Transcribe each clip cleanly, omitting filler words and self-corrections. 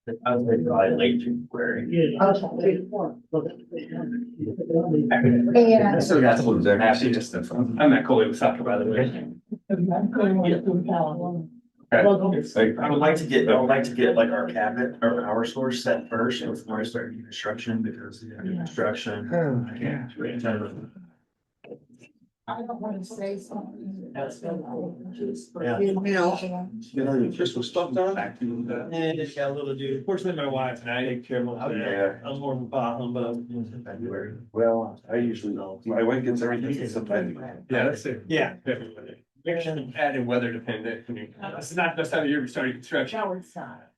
I was probably late January. Yeah. I still got some of their nasty stuff. I'm at Coley, Osaka, by the way. I would like to get like our cabinet or power source set first before I start new construction because construction. I can't do it. I don't want to say something. Yeah. You know, your Christmas stuff done? And it's got a little dude. Fortunately, my wife and I take care of most of that. Yeah. I'm more of a bah humbug in February. Well, I usually know. My wife gets everything sometimes. Yeah, that's it. Yeah. Added weather dependent. It's not the time of year we started construction.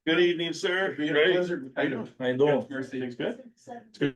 Good evening, sir. Great. How you doing? How you doing? Mercy. Things good? It's good.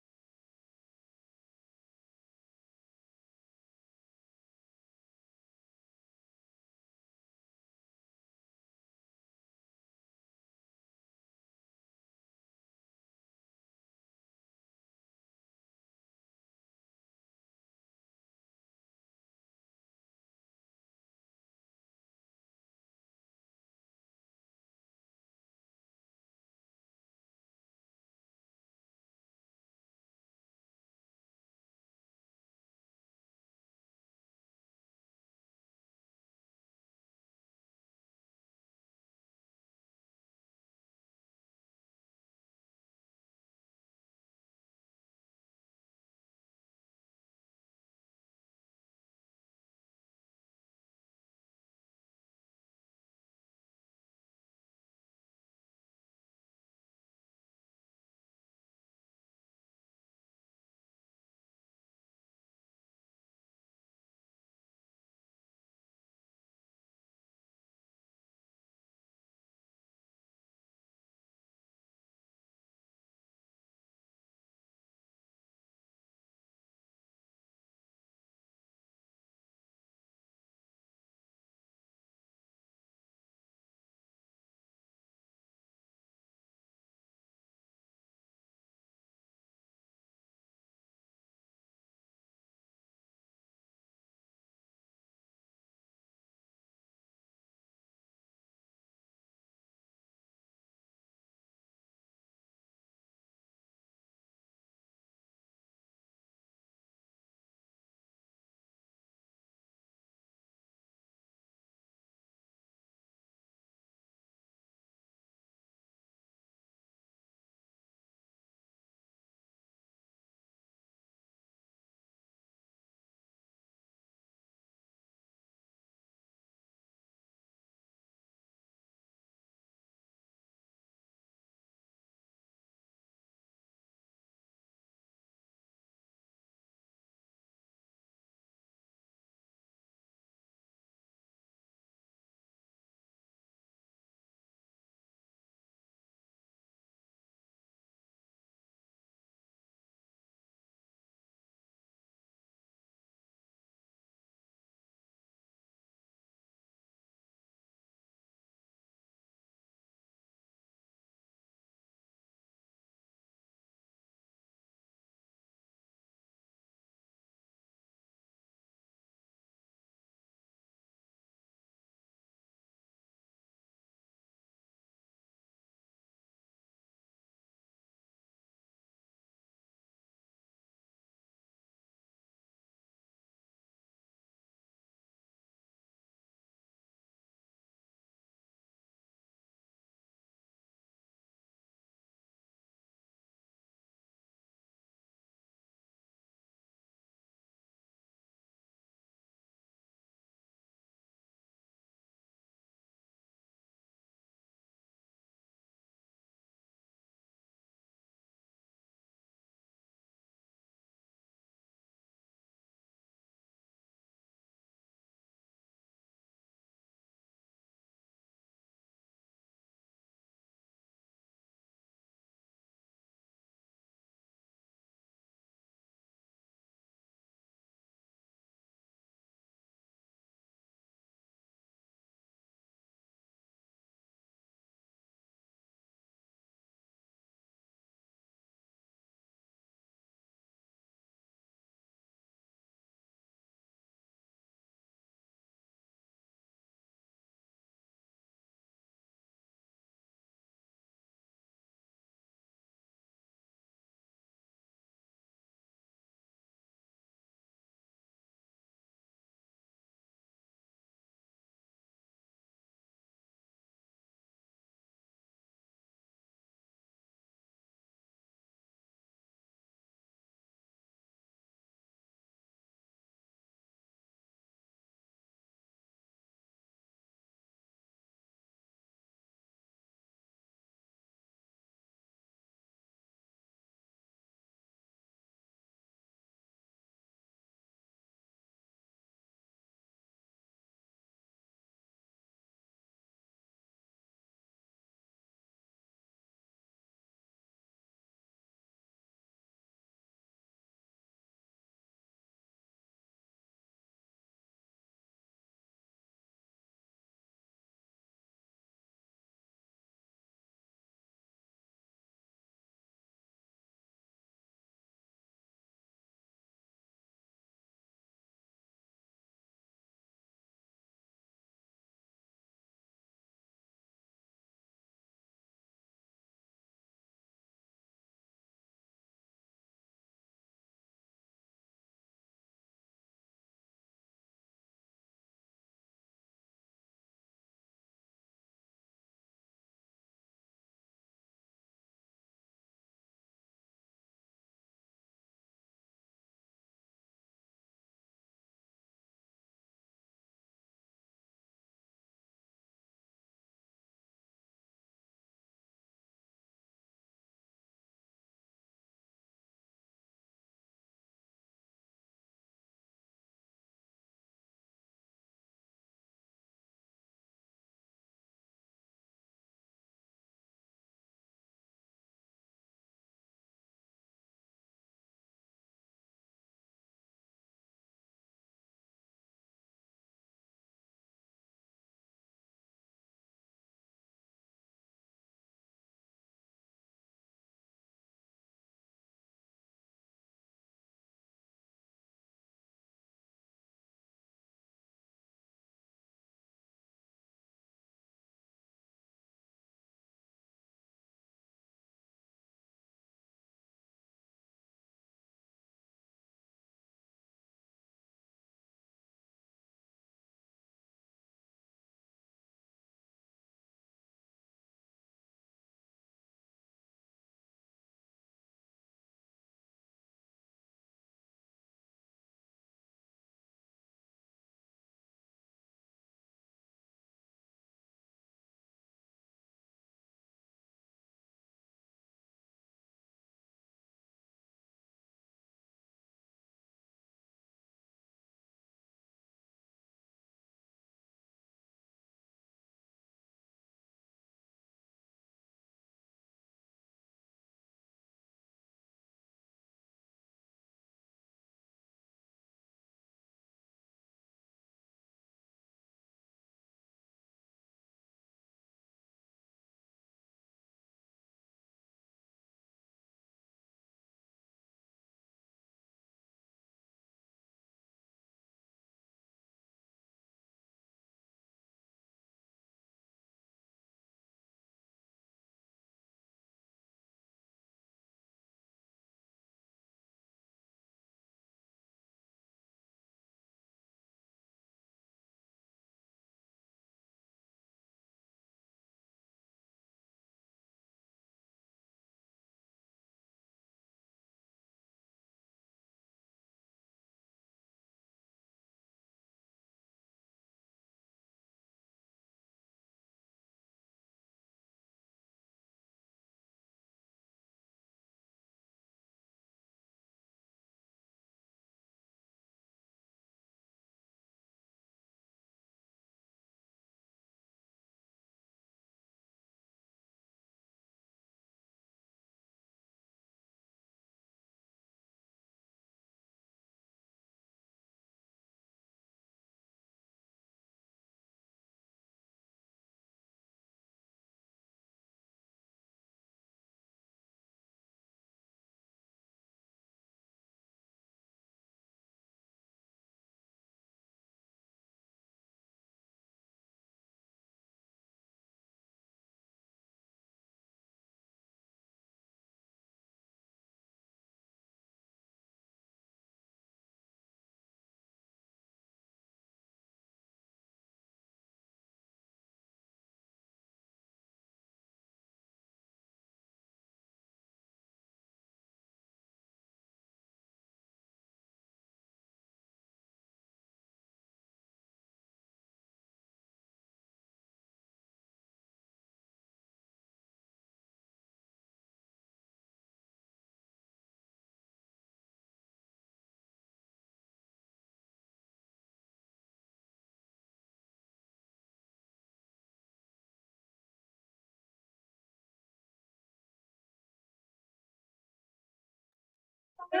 Hey,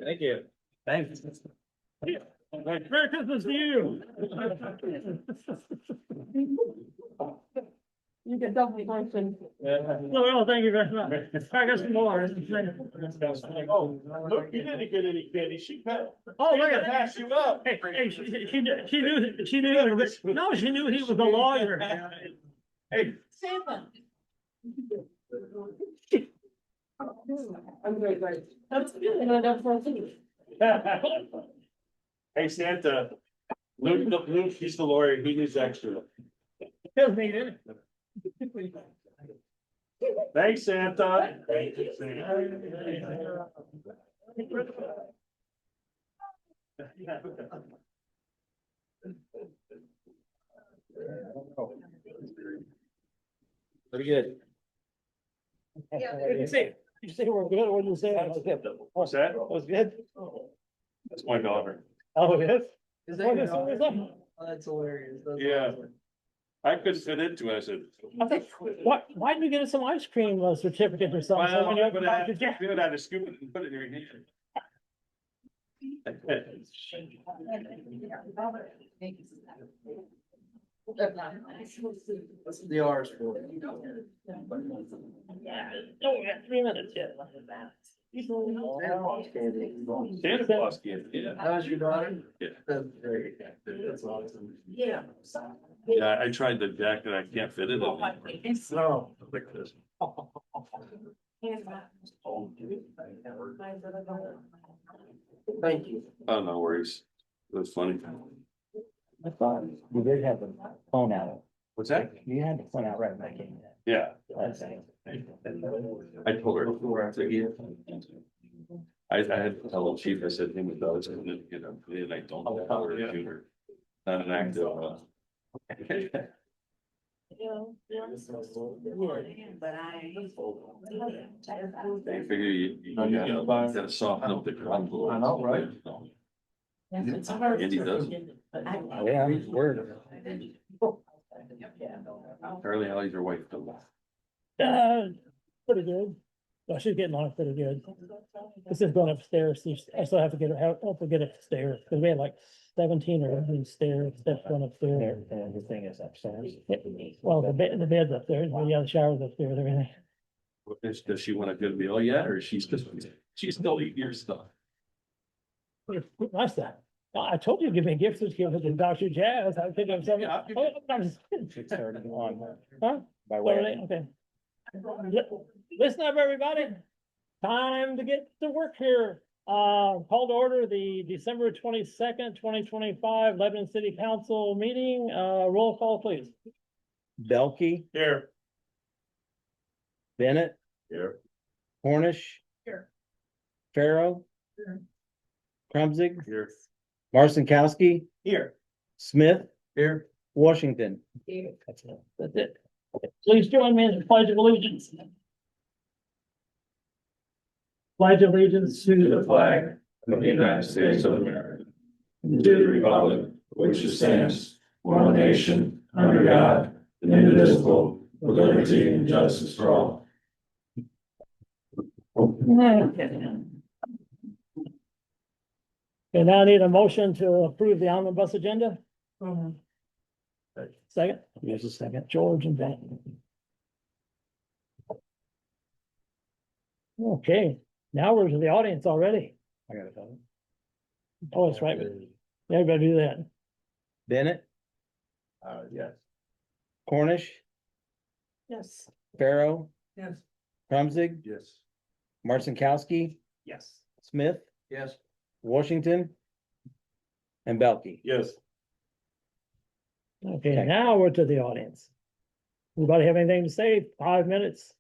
thank you. Thanks. Merry Christmas to you. You get double portion. No, thank you very much. I got some more. Oh, look, you didn't get any candy. Oh, look at that. Pass you up. Hey, she knew he was a lawyer. Hey. Santa. I'm great, right. That's good. And I don't foresee. Hey, Santa. Luke, he's the lawyer. He needs extra. Feels needed. Thanks, Santa. Pretty good. You say we're good, what did you say? What's that? Was good? That's my daughter. Oh, it is? Is What that is- your what is daughter? that? Oh, that's hilarious. That's Yeah. awesome. I couldn't fit into it. I said. I think, why didn't you get us some ice cream certificate or something? So Well, when you I'm open gonna up have the to do it, I had to scoop it and put it in your hand. What's the R's for? Yeah, no, we got 3 minutes yet. Santa Claus kid, yeah. That was your daughter? Yeah. That's great. That's awesome. Yeah. Yeah, I tried the jacket. I can't fit it in. No. Like this. Thank you. Oh, no worries. It was funny. I thought you did have the phone out. What's that? You had the phone out right when I came in. Yeah. That's- I told her before I took it. I had to tell the chief, I said, him and dogs, and then, you know, and I don't tell her a shooter. Not an active. But I. They figure you gotta soften up the ground. I know, right? It's hard. Andy does. Yeah, word. Charlie, how's your wife doing? Pretty good. Well, she's getting on pretty good. This is going upstairs. I still have to get her, help her get upstairs, because we had like 17 or 18 steps going upstairs. And the thing is upstairs. Well, the bed's upstairs, well, yeah, the shower's upstairs, everything. Does she want a good meal yet, or she's still eating your stuff? Nice that. I told you to give me a gift certificate to Dr. Jazz. I think I'm something. Yeah, I'll give Oh, I'm just kidding. She started on Huh? by way. Okay. Listen up, everybody. Time to get to work here. Call to order the December 22nd, 2025 Lebanon City Council meeting. Roll call, please. Belkey, Here. Bennett, Here. Cornish. Here. Farrow. Here. Krumzig, Here. Marcinkowski, Here. Smith, Here. Washington. That's it. Please join me in the pledge of allegiance. Pledge allegiance to the flag of the United States of America, and to the republic which stands one nation under God, indivisible, with liberty and justice for all. Okay, now I need a motion to approve the omnibus agenda. Second, Here's a second. George and Ben. Okay, now we're to the audience already. I got it. done. Oh, that's right. Everybody do that. Bennett, Yes. Cornish, Yes. Farrow, Yes. Krumzig, Yes. Marcinkowski, Yes. Smith, Yes. Washington, and Belkey. Yes. Okay, now we're to the audience. Anybody have anything to say? 5 minutes.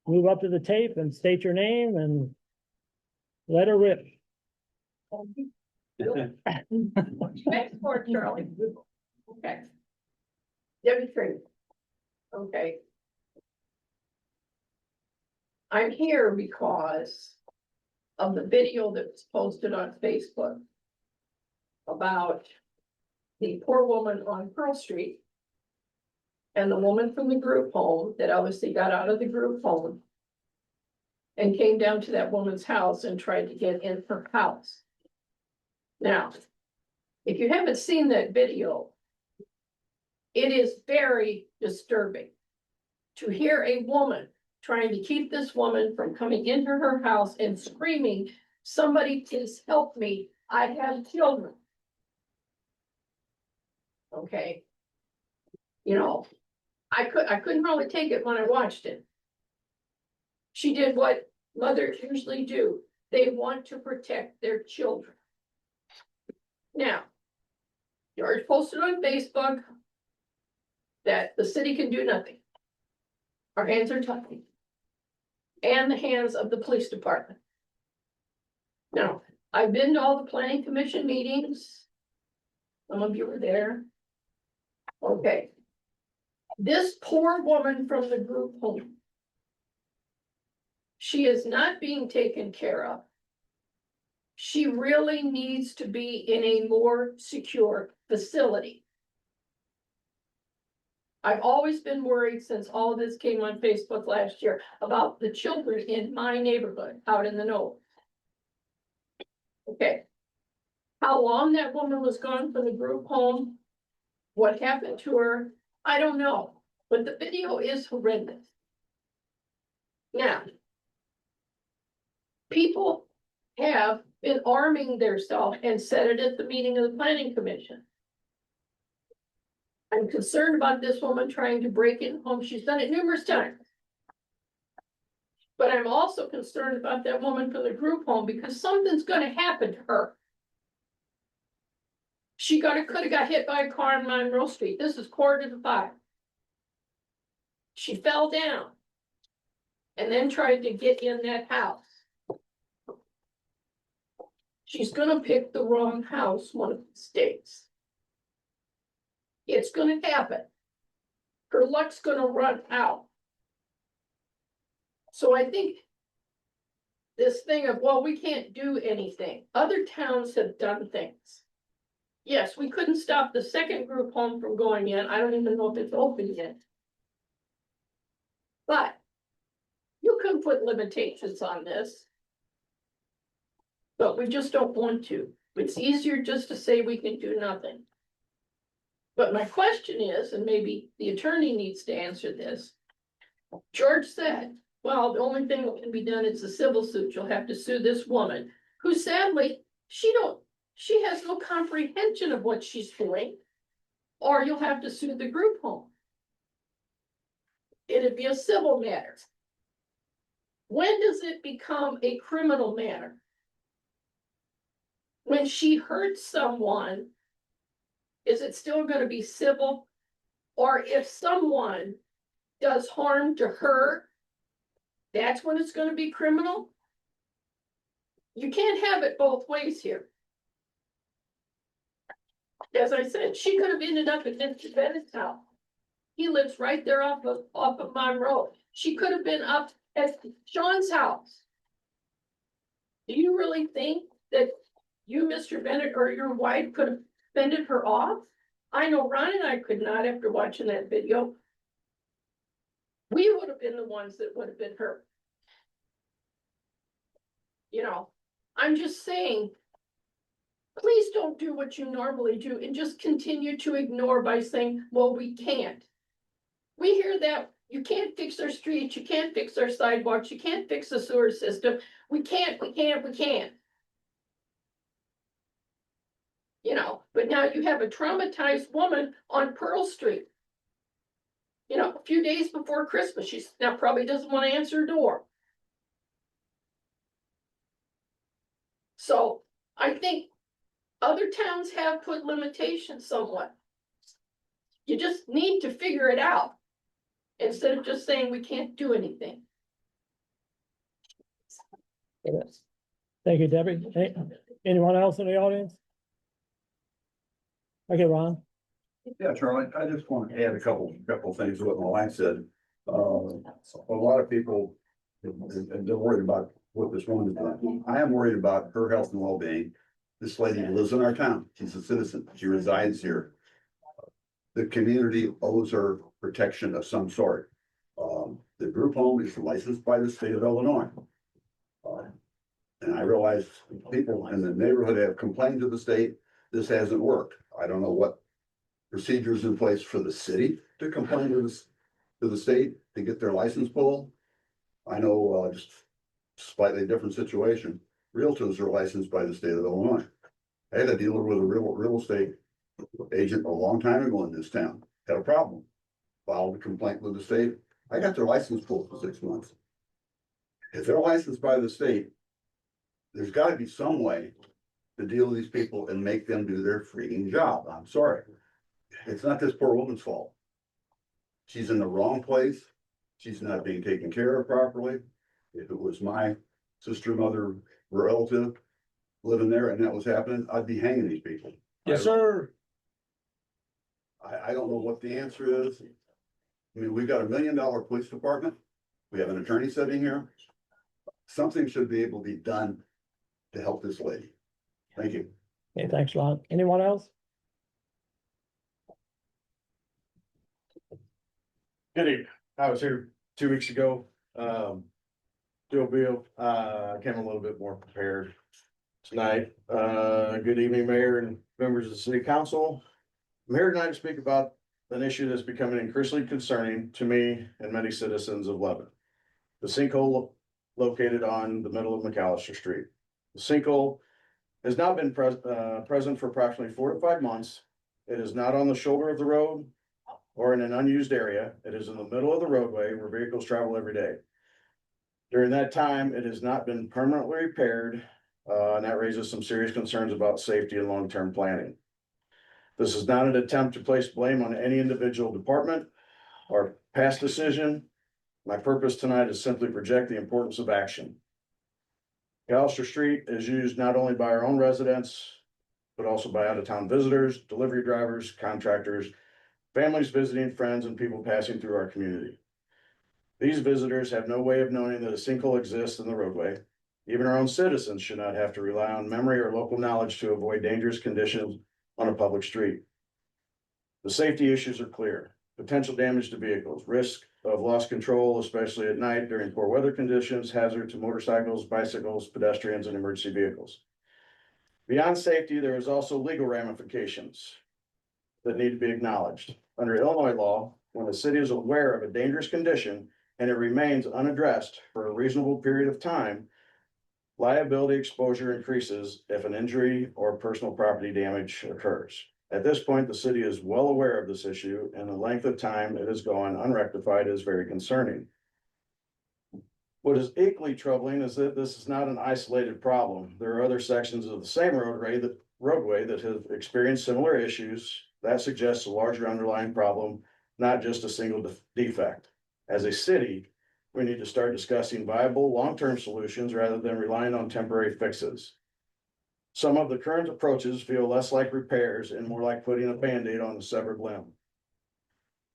Move up to the tape and state your name and let her rip. Next for Charlie. Okay. Debbie Tree. Okay. I'm here because of the video that was posted on Facebook about the poor woman on Pearl Street and the woman from the group home that obviously got out of the group home and came down to that woman's house and tried to get in her house. Now, if you haven't seen that video, it is very disturbing to hear a woman trying to keep this woman from coming into her house and screaming, "Somebody please help me, I have children." Okay. You know, I couldn't really take it when I watched it. She did what mothers usually do. They want to protect their children. Now, George posted on Facebook that the city can do nothing. Our hands are tied. And the hands of the police department. Now, I've been to all the planning commission meetings. Some of you were there. Okay. This poor woman from the group home. She is not being taken care of. She really needs to be in a more secure facility. I've always been worried since all of this came on Facebook last year about the children in my neighborhood out in the north. Okay. How long that woman was gone from the group home, what happened to her, I don't know, but the video is horrendous. Now, people have been arming themselves and said it at the meeting of the planning commission. I'm concerned about this woman trying to break in home. She's done it numerous times. But I'm also concerned about that woman from the group home because something's gonna happen to her. She could have got hit by a car on Monroe Street. This is 4:45. She fell down. And then tried to get in that house. She's gonna pick the wrong house one of these days. It's gonna happen. Her luck's gonna run out. So I think this thing of, well, we can't do anything. Other towns have done things. Yes, we couldn't stop the second group home from going in. I don't even know if it's open yet. But you can put limitations on this. But we just don't want to. It's easier just to say we can do nothing. But my question is, and maybe the attorney needs to answer this. George said, well, the only thing that can be done is a civil suit. You'll have to sue this woman, who sadly, she has no comprehension of what she's doing. Or you'll have to sue the group home. It'd be a civil matter. When does it become a criminal matter? When she hurts someone, is it still going to be civil? Or if someone does harm to her, that's when it's going to be criminal? You can't have it both ways here. As I said, she could have ended up at Mr. Bennett's house. He lives right there off of Monroe. She could have been up at Sean's house. Do you really think that you, Mr. Bennett, or your wife could have fended her off? I know Ron and I could not after watching that video. We would have been the ones that would have been hurt. You know, I'm just saying, please don't do what you normally do and just continue to ignore by saying, well, we can't. We hear that you can't fix our streets, you can't fix our sidewalks, you can't fix the sewer system. We can't. You know, but now you have a traumatized woman on Pearl Street. You know, a few days before Christmas, she now probably doesn't want to answer her door. So I think other towns have put limitations somewhat. You just need to figure it out instead of just saying we can't do anything. Thank you, Debbie. Anyone else in the audience? Okay, Ron. Yeah, Charlie, I just want to add a couple things to what my wife said. A lot of people and they're worried about what this woman is doing. I am worried about her health and well-being. This lady lives in our town. She's a citizen. She resides here. the community owes her protection of some sort. The group home is licensed by the state of Illinois. And I realize people in the neighborhood have complained to the state, this hasn't worked. I don't know what procedures in place for the city to complain to the state to get their license pulled. I know, just slightly different situation. Realtors are licensed by the state of Illinois. I had a dealer with a real estate agent a long time ago in this town, had a problem. Filed a complaint with the state. I got their license pulled for 6 months. If they're licensed by the state, there's gotta be some way to deal with these people and make them do their freaking job. I'm sorry. It's not this poor woman's fault. She's in the wrong place. She's not being taken care of properly. If it was my sister, mother, relative living there and that was happening, I'd be hanging these people. Yes, sir. I don't know what the answer is. I mean, we've got $1 million police department. We have an attorney sitting here. Something should be able to be done to help this lady. Thank you. Okay, thanks, Ron. Anyone else? Good evening. I was here 2 weeks ago. Bill, came a little bit more prepared tonight. Good evening, Mayor and members of the City Council. I'm here tonight to speak about an issue that's becoming increasingly concerning to me and many citizens of Lebanon. The sinkhole located on the middle of McAllister Street. The sinkhole has now been present for approximately 4 to 5 months. It is not on the shoulder of the road or in an unused area. It is in the middle of the roadway where vehicles travel every day. During that time, it has not been permanently repaired, and that raises some serious concerns about safety and long-term planning. This is not an attempt to place blame on any individual department or past decision. My purpose tonight is simply project the importance of action. McAllister Street is used not only by our own residents, but also by out-of-town visitors, delivery drivers, contractors, families visiting friends, and people passing through our community. These visitors have no way of knowing that a sinkhole exists in the roadway. Even our own citizens should not have to rely on memory or local knowledge to avoid dangerous conditions on a public street. The safety issues are clear. Potential damage to vehicles, risk of lost control, especially at night during poor weather conditions, hazard to motorcycles, bicycles, pedestrians, and emergency vehicles. Beyond safety, there is also legal ramifications that need to be acknowledged. Under Illinois law, when the city is aware of a dangerous condition and it remains unaddressed for a reasonable period of time, liability exposure increases if an injury or personal property damage occurs. At this point, the city is well aware of this issue, and the length of time it has gone unrectified is very concerning. What is equally troubling is that this is not an isolated problem. There are other sections of the same roadway that have experienced similar issues. That suggests a larger underlying problem, not just a single defect. As a city, we need to start discussing viable long-term solutions rather than relying on temporary fixes. Some of the current approaches feel less like repairs and more like putting a Band-Aid on a severed limb.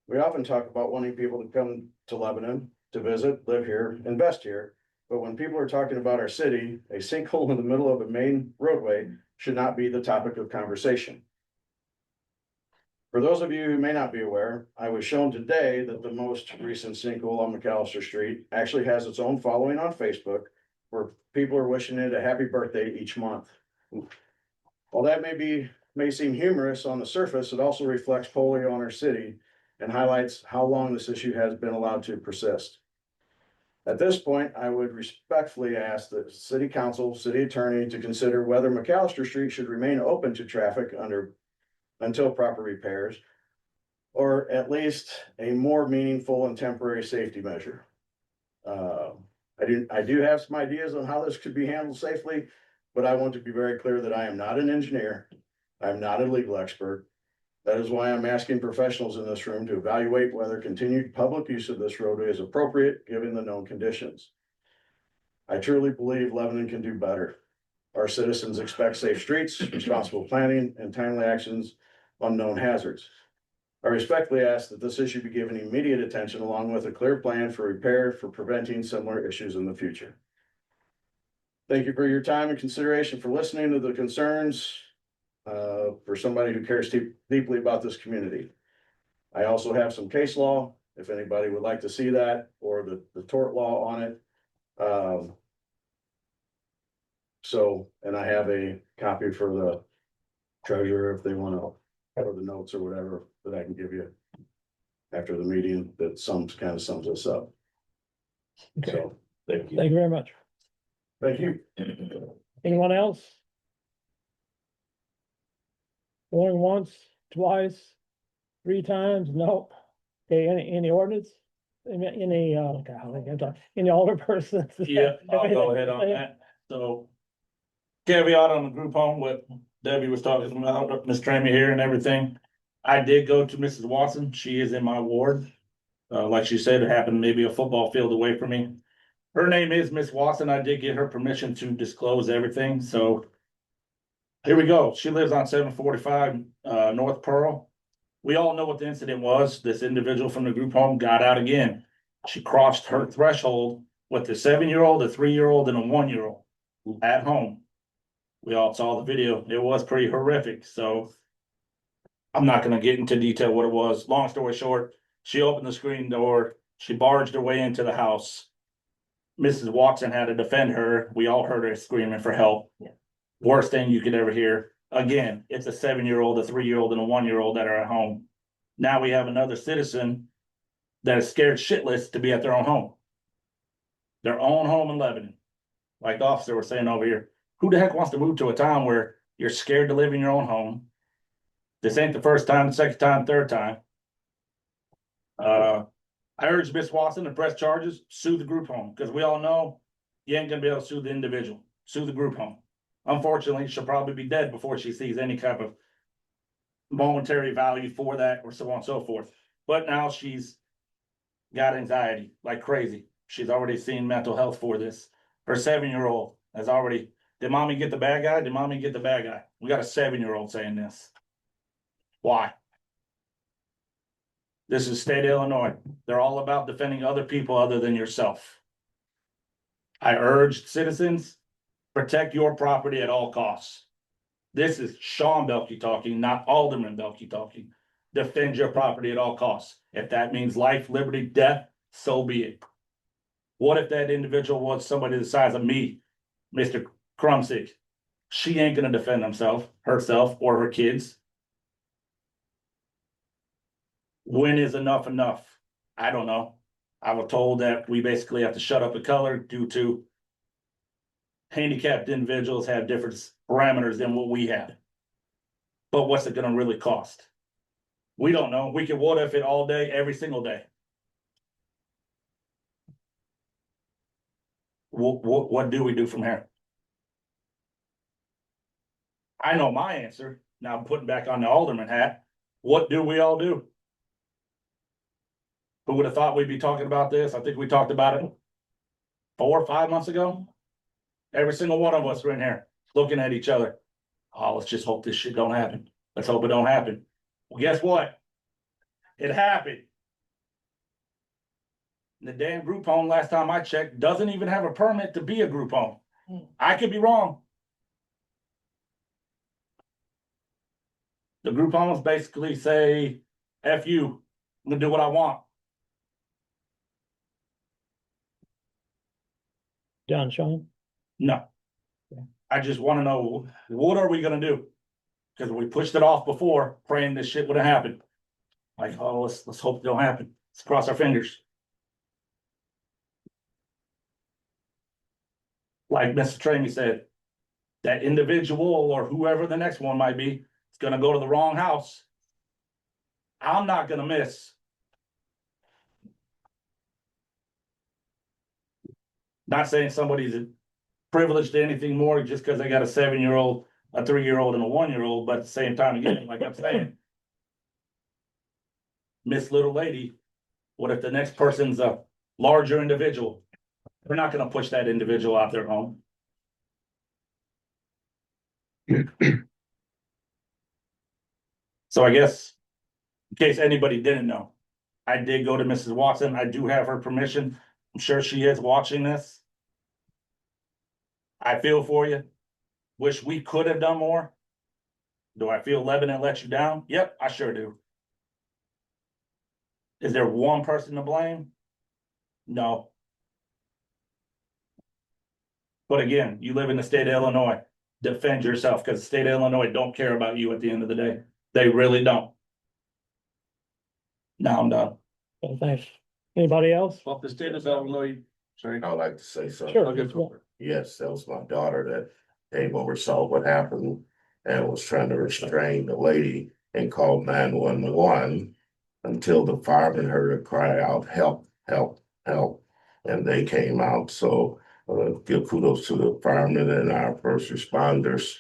We often talk about wanting people to come to Lebanon to visit, live here, invest here. But when people are talking about our city, a sinkhole in the middle of a main roadway should not be the topic of conversation. For those of you who may not be aware, I was shown today that the most recent sinkhole on McAllister Street actually has its own following on Facebook, where people are wishing it a happy birthday each month. While that may seem humorous on the surface, it also reflects poorly on our city and highlights how long this issue has been allowed to persist. At this point, I would respectfully ask the city council, city attorney to consider whether McAllister Street should remain open to traffic until proper repairs, or at least a more meaningful and temporary safety measure. I do have some ideas on how this could be handled safely, but I want to be very clear that I am not an engineer. I'm not a legal expert. That is why I'm asking professionals in this room to evaluate whether continued public use of this roadway is appropriate given the known conditions. I truly believe Lebanon can do better. Our citizens expect safe streets, responsible planning, and timely actions on known hazards. I respectfully ask that this issue be given immediate attention along with a clear plan for repair for preventing similar issues in the future. Thank you for your time and consideration for listening to the concerns for somebody who cares deeply about this community. I also have some case law, if anybody would like to see that, or the tort law on it. So, and I have a copy for the treasurer if they wanna, or the notes or whatever that I can give you after the meeting that kind of sums us up. Okay, So, Thank you. thank you very much. thank you. Anyone else? Going once, twice, 3 times? No. Okay, any ordinance? Any, golly, I'm sorry, any older persons? Yeah, I'll go ahead on that. So caveat on the group home, what Debbie was talking about, Miss Trammy here and everything. I did go to Mrs. Watson. She is in my ward. Like she said, it happened maybe a football field away from me. Her name is Miss Watson. I did get her permission to disclose everything, so here we go. She lives on 745 North Pearl. We all know what the incident was. This individual from the group home got out again. She crossed her threshold with a 7-year-old, a 3-year-old, and a 1-year-old at home. We all saw the video. It was pretty horrific. So I'm not going to get into detail what it was. Long story short, she opened the screen door. She barged her way into the house. Mrs. Watson had to defend her. We all heard her screaming for help. Yeah. Worst thing you could ever hear. Again, it's a 7-year-old, a 3-year-old, and a 1-year-old that are at home. Now we have another citizen that is scared shitless to be at their own home. Their own home in Lebanon. Like the officer was saying over here, who the heck wants to move to a town where you're scared to live in your own home? This ain't the first time, the second time, third time. I urge Miss Watson to press charges, sue the group home, because we all know you ain't gonna be able to sue the individual, sue the group home. Unfortunately, she'll probably be dead before she sees any type of monetary value for that or so on and so forth. But now she's got anxiety like crazy. She's already seen mental health for this. Her 7-year-old has already, did mommy get the bad guy? Did mommy get the bad guy? We got a 7-year-old saying this. Why? This is state of Illinois. They're all about defending other people other than yourself. I urge citizens, protect your property at all costs. This is Sean Belkey talking, not Alderman Belkey talking. Defend your property at all costs. If that means life, liberty, death, so be it. What if that individual was somebody the size of me, Mr. Krumsick? She ain't gonna defend herself or her kids. When is enough enough? I don't know. I was told that we basically have to shut up the color due to handicapped individuals have different parameters than what we have. But what's it gonna really cost? We don't know. We can what if it all day, every single day. What do we do from here? I know my answer. Now I'm putting back on the alderman hat. What do we all do? Who would have thought we'd be talking about this? I think we talked about it 4 or 5 months ago. Every single one of us were in here looking at each other. Oh, let's just hope this shit don't happen. Let's hope it don't happen. Well, guess what? It happened. The damn group home, last time I checked, doesn't even have a permit to be a group home. I could be wrong. The group homes basically say, F you, I'm gonna do what I want. John, Sean? No. I just wanna know, what are we gonna do? Cause we pushed it off before, praying this shit would have happened. Like, oh, let's hope it don't happen. Let's cross our fingers. Like Mr. Tramey said, that individual or whoever the next one might be, is gonna go to the wrong house. I'm not gonna miss. Not saying somebody's privileged to anything more just because they got a 7-year-old, a 3-year-old, and a 1-year-old, but at the same time, again, like I'm saying, Miss Little Lady, what if the next person's a larger individual? We're not gonna push that individual out their home. So I guess, in case anybody didn't know, I did go to Mrs. Watson. I do have her permission. I'm sure she is watching this. I feel for you. Wish we could have done more. Do I feel Lebanon let you down? Yep, I sure do. Is there one person to blame? No. But again, you live in the state of Illinois, defend yourself, because the state of Illinois don't care about you at the end of the day. They really don't. Now I'm done. Okay, thanks. Anybody else? Well, the state of Illinois, sorry. I'd like to say something. Sure. I'll get to it. Yes, that was my daughter that came over, saw what happened and was trying to restrain the lady and called 911 until the firemen heard her cry out, help, help, help. And they came out. So give kudos to the firemen and our first responders.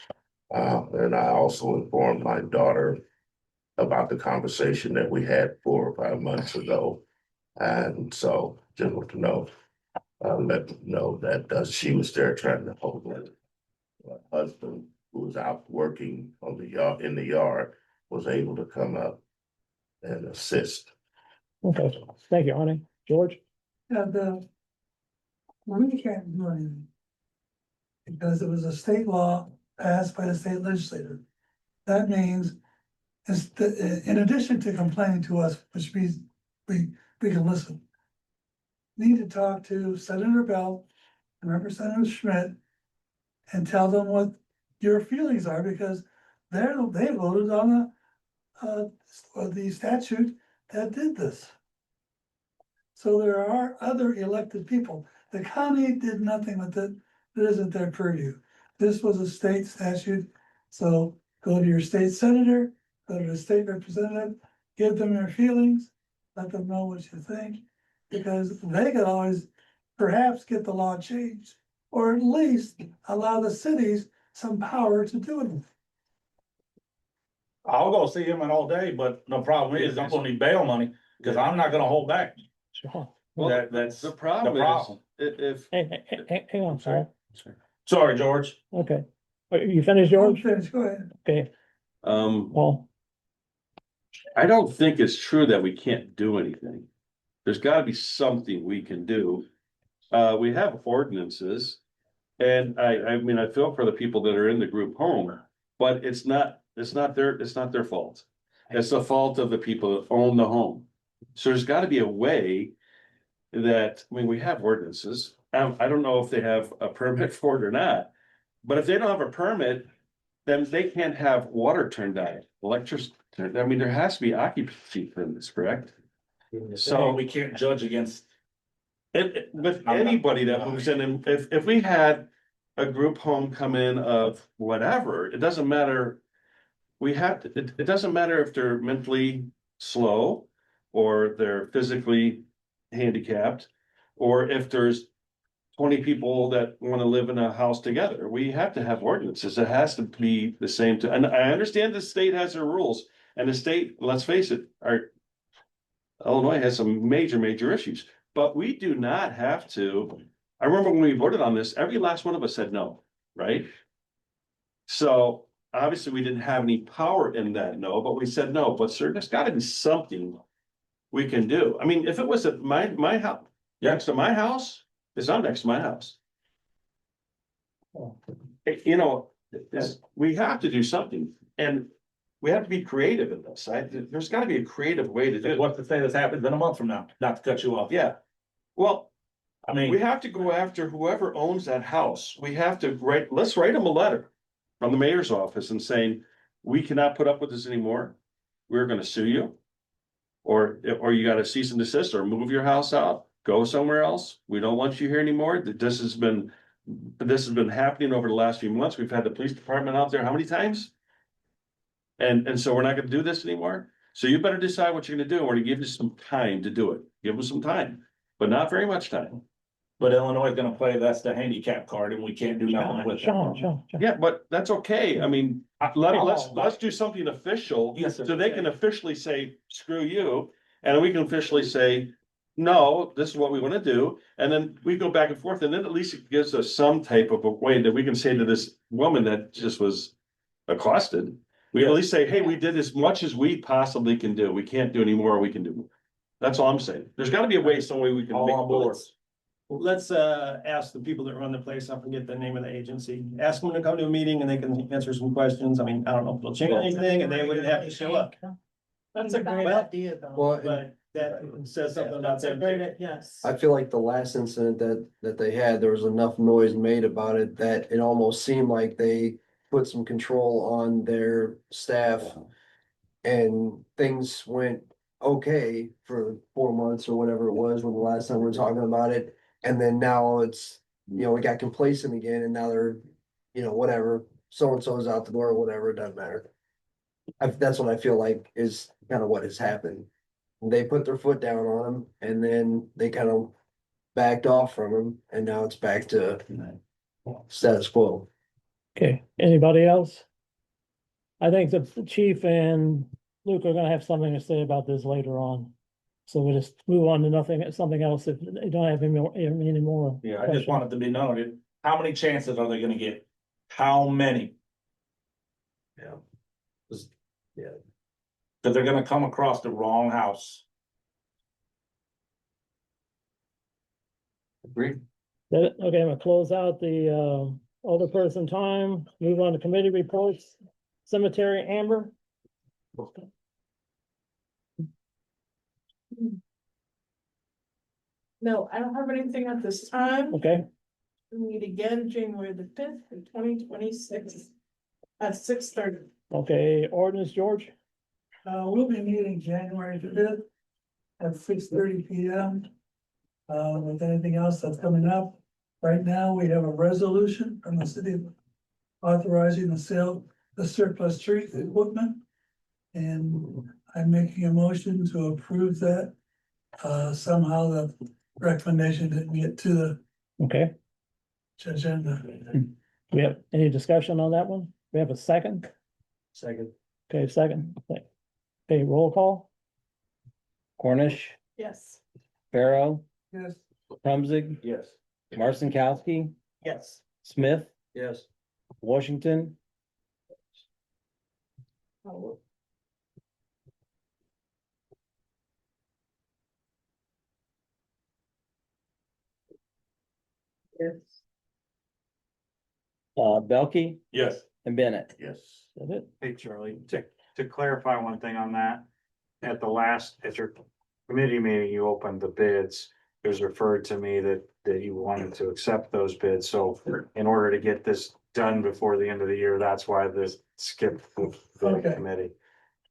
And I also informed my daughter about the conversation that we had 4 or 5 months ago. And so just want to know, let them know that she was there trying to hold her husband, who was out working on the yard, in the yard, was able to come up and assist. Okay, thank you, Arnie. George? We can't do anything. Because it was a state law passed by the state legislature. That means, in addition to complaining to us, which means we can listen. Need to talk to Senator Bell and Representative Schmidt and tell them what your feelings are, because they voted on the statute that did this. So there are other elected people. The county did nothing with it. It isn't their purview. This was a state statute. So go to your state senator, go to the state representative, give them your feelings, let them know what you think, because they could always perhaps get the law changed, or at least allow the cities some power to do it. I'll go see him all day, but the problem is I'm gonna need bail money, because I'm not gonna hold back. Sure. Well, That's the problem the problem. is, if, Hang on, sorry. Sorry, George. Okay. You finished, George? Go ahead. Okay, Paul? I don't think it's true that we can't do anything. There's gotta be something we can do. We have ordinances. And I mean, I feel for the people that are in the group home, but it's not their fault. It's the fault of the people that own the home. So there's gotta be a way that, I mean, we have ordinances. I don't know if they have a permit for it or not. But if they don't have a permit, then they can't have water turned on, electricity. I mean, there has to be occupancy permits, correct? So we can't judge against. With anybody that moves in, and if we had a group home come in of whatever, it doesn't matter. It doesn't matter if they're mentally slow or they're physically handicapped, or if there's 20 people that want to live in a house together. We have to have ordinances. It has to be the same and I understand the state has their rules, and the state, let's face it, Illinois has some major issues, but we do not have to. I remember when we voted on this, every last one of us said no, right? So obviously we didn't have any power in that no, but we said no, but sir, there's gotta be something we can do. I mean, if it was at my house, next to my house, it's not next to my house. You know, we have to do something, and we have to be creative in this. There's gotta be a creative way to do it. What's to say this happens in a month from now, not to cut you off. Yeah, well, I mean. we have to go after whoever owns that house. We have to let's write them a letter from the mayor's office and saying, we cannot put up with this anymore. We're gonna sue you. Or you gotta cease and desist or move your house out, go somewhere else. We don't want you here anymore. This has been happening over the last few months. We've had the police department out there how many times? And so we're not gonna do this anymore. So you better decide what you're gonna do. We're gonna give you some time to do it. Give them some time, but not very much time. But Illinois is gonna play, that's the handicap card, and we can't do nothing with Sean. that. Yeah, but that's okay. I mean, let's do something official. Yes, sir. So they can officially say, screw you, and we can officially say, no, this is what we wanna do. And then we go back and forth, and then at least it gives us some type of a way that we can say to this woman that just was accosted. We at least say, hey, we did as much as we possibly can do. We can't do any more, we can do more. That's all I'm saying. There's gotta be a way, some way we can All make on board. bullets. Let's ask the people that run the place, I forget the name of the agency, ask them to come to a meeting and they can answer some questions. I mean, I don't know if they'll change anything and they wouldn't have to show up. That's a great Well, idea, though. Well, But that says something about them. Yes. I feel like the last incident that they had, there was enough noise made about it that it almost seemed like they put some control on their staff. And things went okay for 4 months or whatever it was when the last time we were talking about it. And then now it's, we got complacent again and now they're, whatever, so-and-so is out the door, whatever, it doesn't matter. That's what I feel like is kind of what has happened. They put their foot down on him and then they kind of backed off from him and now it's back to status quo. Okay, anybody else? I think the chief and Luke are gonna have something to say about this later on. So we'll just move on to something else if they don't have any more. Yeah, I just want it to be noted, how many chances are they gonna get? How many? Yeah. Cause they're gonna come across the wrong house. Agreed. Okay, I'm gonna close out the older person time, move on to committee reports. Cemetery, Amber. No, I don't have anything at this time. Okay, We meet again January the 5th, 2026 at 6:30. okay, ordinance, George. We'll be meeting January 5th at 6:30 p.m. With anything else that's coming up. Right now, we have a resolution from the city authorizing the sale of surplus tree equipment. And I'm making a motion to approve that. Somehow the recommendation didn't get to the Okay, agenda. do we have any discussion on that one? We have a second? Second. Okay, second. Okay, roll call. Cornish, Yes. Pharaoh, Yes. Krumzig, Yes. Marcinkowski, Yes. Smith, Yes. Washington, Yes. Belkey, Yes. and Bennett. Yes. Is that it? Hey, Charlie, to clarify one thing on that, at your committee meeting, you opened the bids. It was referred to me that you wanted to accept those bids, so in order to get this done before the end of the year, that's why this skipped the Okay. committee.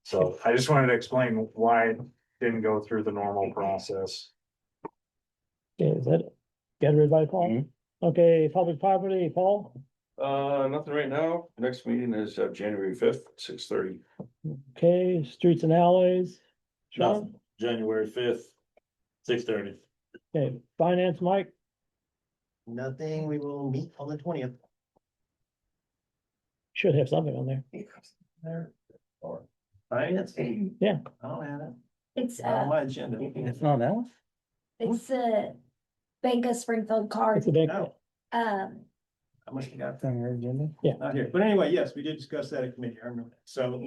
So I just wanted to explain why it didn't go through the normal process. Okay, is that it? Get everybody, Paul? Mhm. Okay, public property, Paul? Nothing right now. Next meeting is January 5th, 6:30. Okay, streets and alleys. Sean? January 5th, 6:30. Okay, finance, Mike? Nothing, we will meet on the 20th. Should have something on there. There. Finance? Yeah. I'll add it. It's On my agenda. It's not that? it's a Bank of Springfield card. It's a big, No, Um, how much you got? It's on your agenda. Not here, but anyway, yes, we did discuss that at committee, I remember that, so.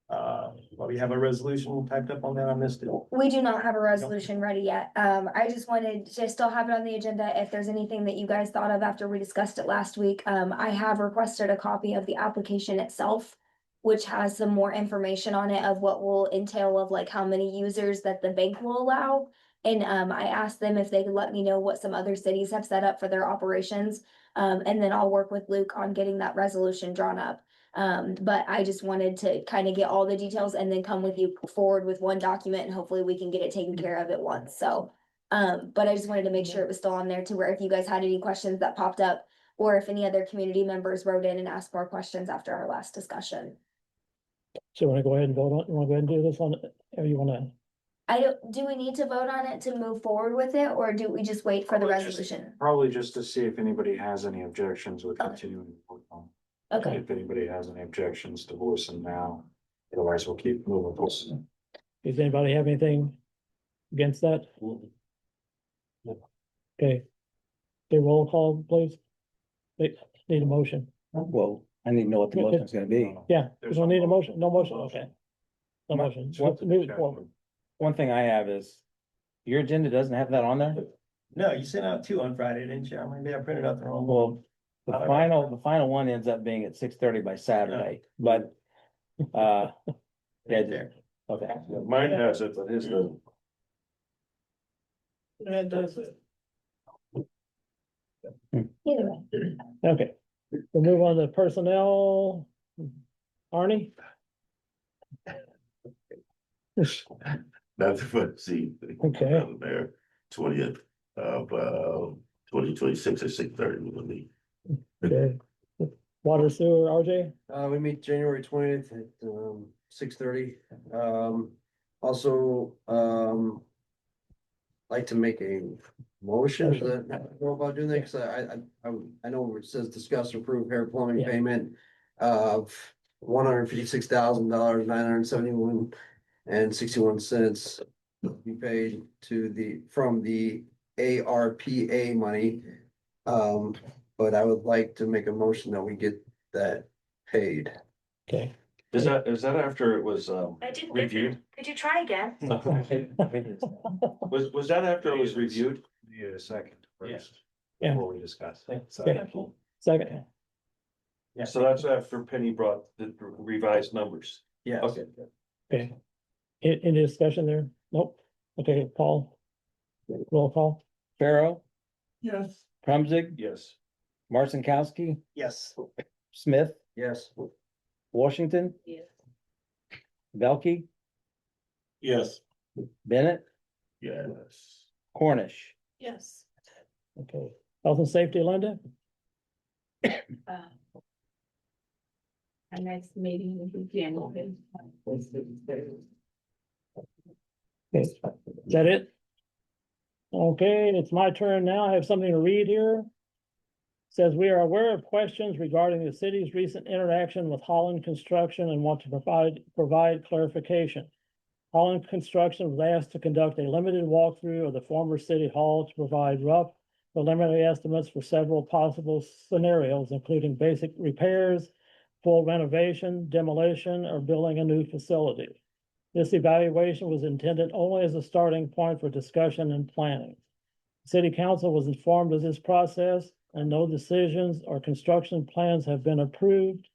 Well, we have a resolution typed up on that, I missed it. we do not have a resolution ready yet. I just wanted to still have it on the agenda if there's anything that you guys thought of after we discussed it last week. I have requested a copy of the application itself, which has some more information on it of what will entail of like how many users that the bank will allow. And I asked them if they could let me know what some other cities have set up for their operations. And then I'll work with Luke on getting that resolution drawn up. But I just wanted to kind of get all the details and then come with you forward with one document and hopefully we can get it taken care of at once. So, but I just wanted to make sure it was still on there to where if you guys had any questions that popped up or if any other community members wrote in and asked more questions after our last discussion. so you wanna go ahead and vote on, you wanna go ahead and do this one, or you wanna? Do we need to vote on it to move forward with it or do we just wait for the Probably just- resolution? Probably just to see if anybody has any objections with Okay. continuing. to work on. Okay, If anybody has any objections to voice them now, otherwise we'll keep moving. Does anybody have anything against that? Okay. Okay, roll call, please. Need a motion. Well, I need to know what the motion's gonna be. Yeah, we There's don't no need a motion, motion. no motion, okay. No motion, let's move it forward. One thing I have is, your agenda doesn't have that on there? No, you sent out two on Friday, didn't you? Maybe I printed out the wrong one. Well, the final one ends up being at 6:30 by Saturday, but, yeah, There. okay. Mine has it, but his doesn't. That does it. Either way. Okay, we'll move on to personnel. Arnie? That's what, see. Okay. Madam Mayor, 20th of 2026 at 6:30, we will meet. Okay. Water sewer, RJ? We meet January 20th at 6:30. Also, like to make a motion that I don't know about doing that, cause I know it says discuss or approve hair plumbing Yeah. payment of $156,000, 971.61 to be paid from the ARPA money. But I would like to make a motion that we get that paid. Okay. Is that after it was reviewed? Could you try again? Was that after it was reviewed? Need a second first. Yeah. Before we discuss. Okay. Second, So that's after Penny brought the revised numbers. Yes. Okay. okay. Any discussion there? Nope. Okay, Paul? Roll call? Pharaoh, Yes. Krumzig, Yes. Marcinkowski, Yes. Smith, Yes. Washington, Yes. Belkey, Yes. Bennett, Yes. Cornish. Yes. Okay. Health and safety, Linda? Our next meeting will be January. Okay, is that it? Okay, it's my turn now. I have something to read here. Says we are aware of questions regarding the city's recent interaction with Holland Construction and want to provide clarification. Holland Construction was asked to conduct a limited walkthrough of the former city hall to provide rough preliminary estimates for several possible scenarios, including basic repairs, full renovation, demolition, or building a new facility. This evaluation was intended only as a starting point for discussion and planning. City Council was informed of this process and no decisions or construction plans have been approved.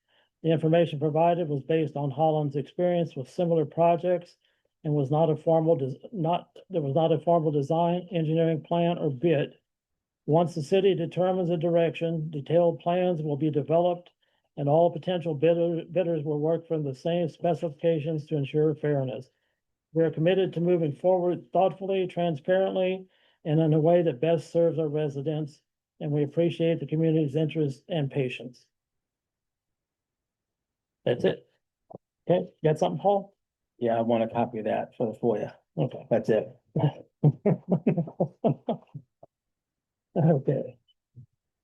The information provided was based on Holland's experience with similar projects and was not a formal design, engineering plan, or bid. Once the city determines a direction, detailed plans will be developed and all potential bidders will work from the same specifications to ensure fairness. We are committed to moving forward thoughtfully, transparently, and in a way that best serves our residents, and we appreciate the community's interest and patience. That's it. Okay, got something, Paul? Yeah, I want a copy of that for you. Okay. That's it. Okay.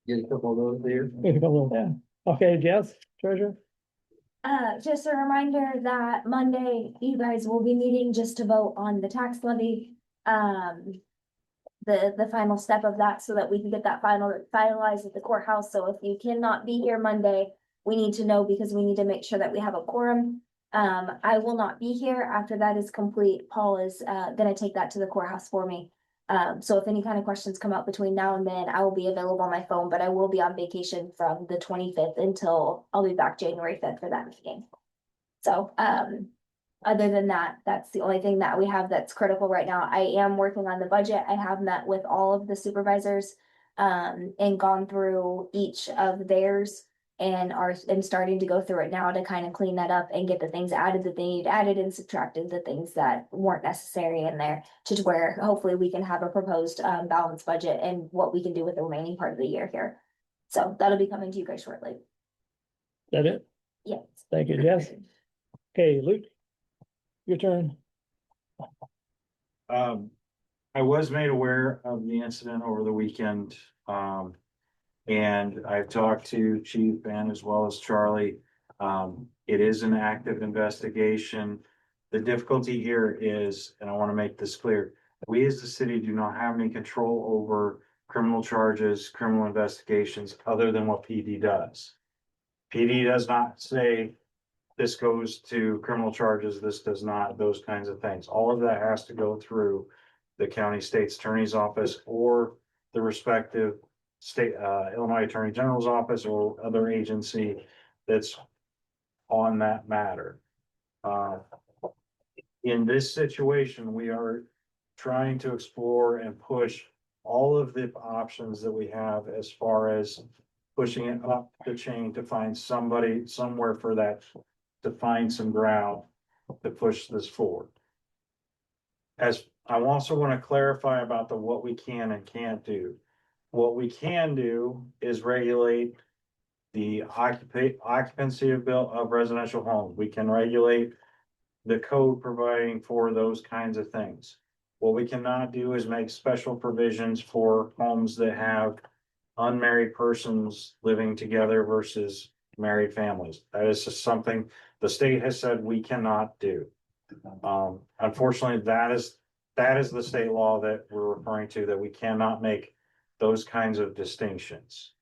Get a couple of those here. Okay, Jess, treasurer? Just a reminder that Monday, you guys will be meeting just to vote on the tax levy. The final step of that so that we can get that finalized at the courthouse. So if you cannot be here Monday, we need to know because we need to make sure that we have a quorum. I will not be here after that is complete. Paul is gonna take that to the courthouse for me. So if any kind of questions come up between now and then, I will be available on my phone, but I will be on vacation from the 25th until I'll be back January 5th for that meeting. So, other than that, that's the only thing that we have that's critical right now. I am working on the budget. I have met with all of the supervisors, and gone through each of theirs and starting to go through it now to kind of clean that up and get the things added that they need added and subtracted the things that weren't necessary in there to where hopefully we can have a proposed balanced budget and what we can do with the remaining part of the year here. So that'll be coming to you guys shortly. That it? Yes. Thank you, Jess. Okay, Luke, your turn. I was made aware of the incident over the weekend. And I've talked to Chief Ben as well as Charlie. It is an active investigation. The difficulty here is, and I want to make this clear, we as the city do not have any control over criminal charges, criminal investigations, other than what PD does. PD does not say this goes to criminal charges, this does not, those kinds of things. All of that has to go through the county state's attorney's office or the respective state, Illinois Attorney General's office or other agency that's on that matter. In this situation, we are trying to explore and push all of the options that we have as far as pushing it up the chain to find somebody somewhere for that, to find some ground to push this forward. As I also want to clarify about the what we can and can't do. What we can do is regulate the occupancy of residential homes. We can regulate the code providing for those kinds of things. What we cannot do is make special provisions for homes that have unmarried persons living together versus married families. That is just something the state has said we cannot do. Unfortunately, that is the state law that we're referring to, that we cannot make those kinds of distinctions.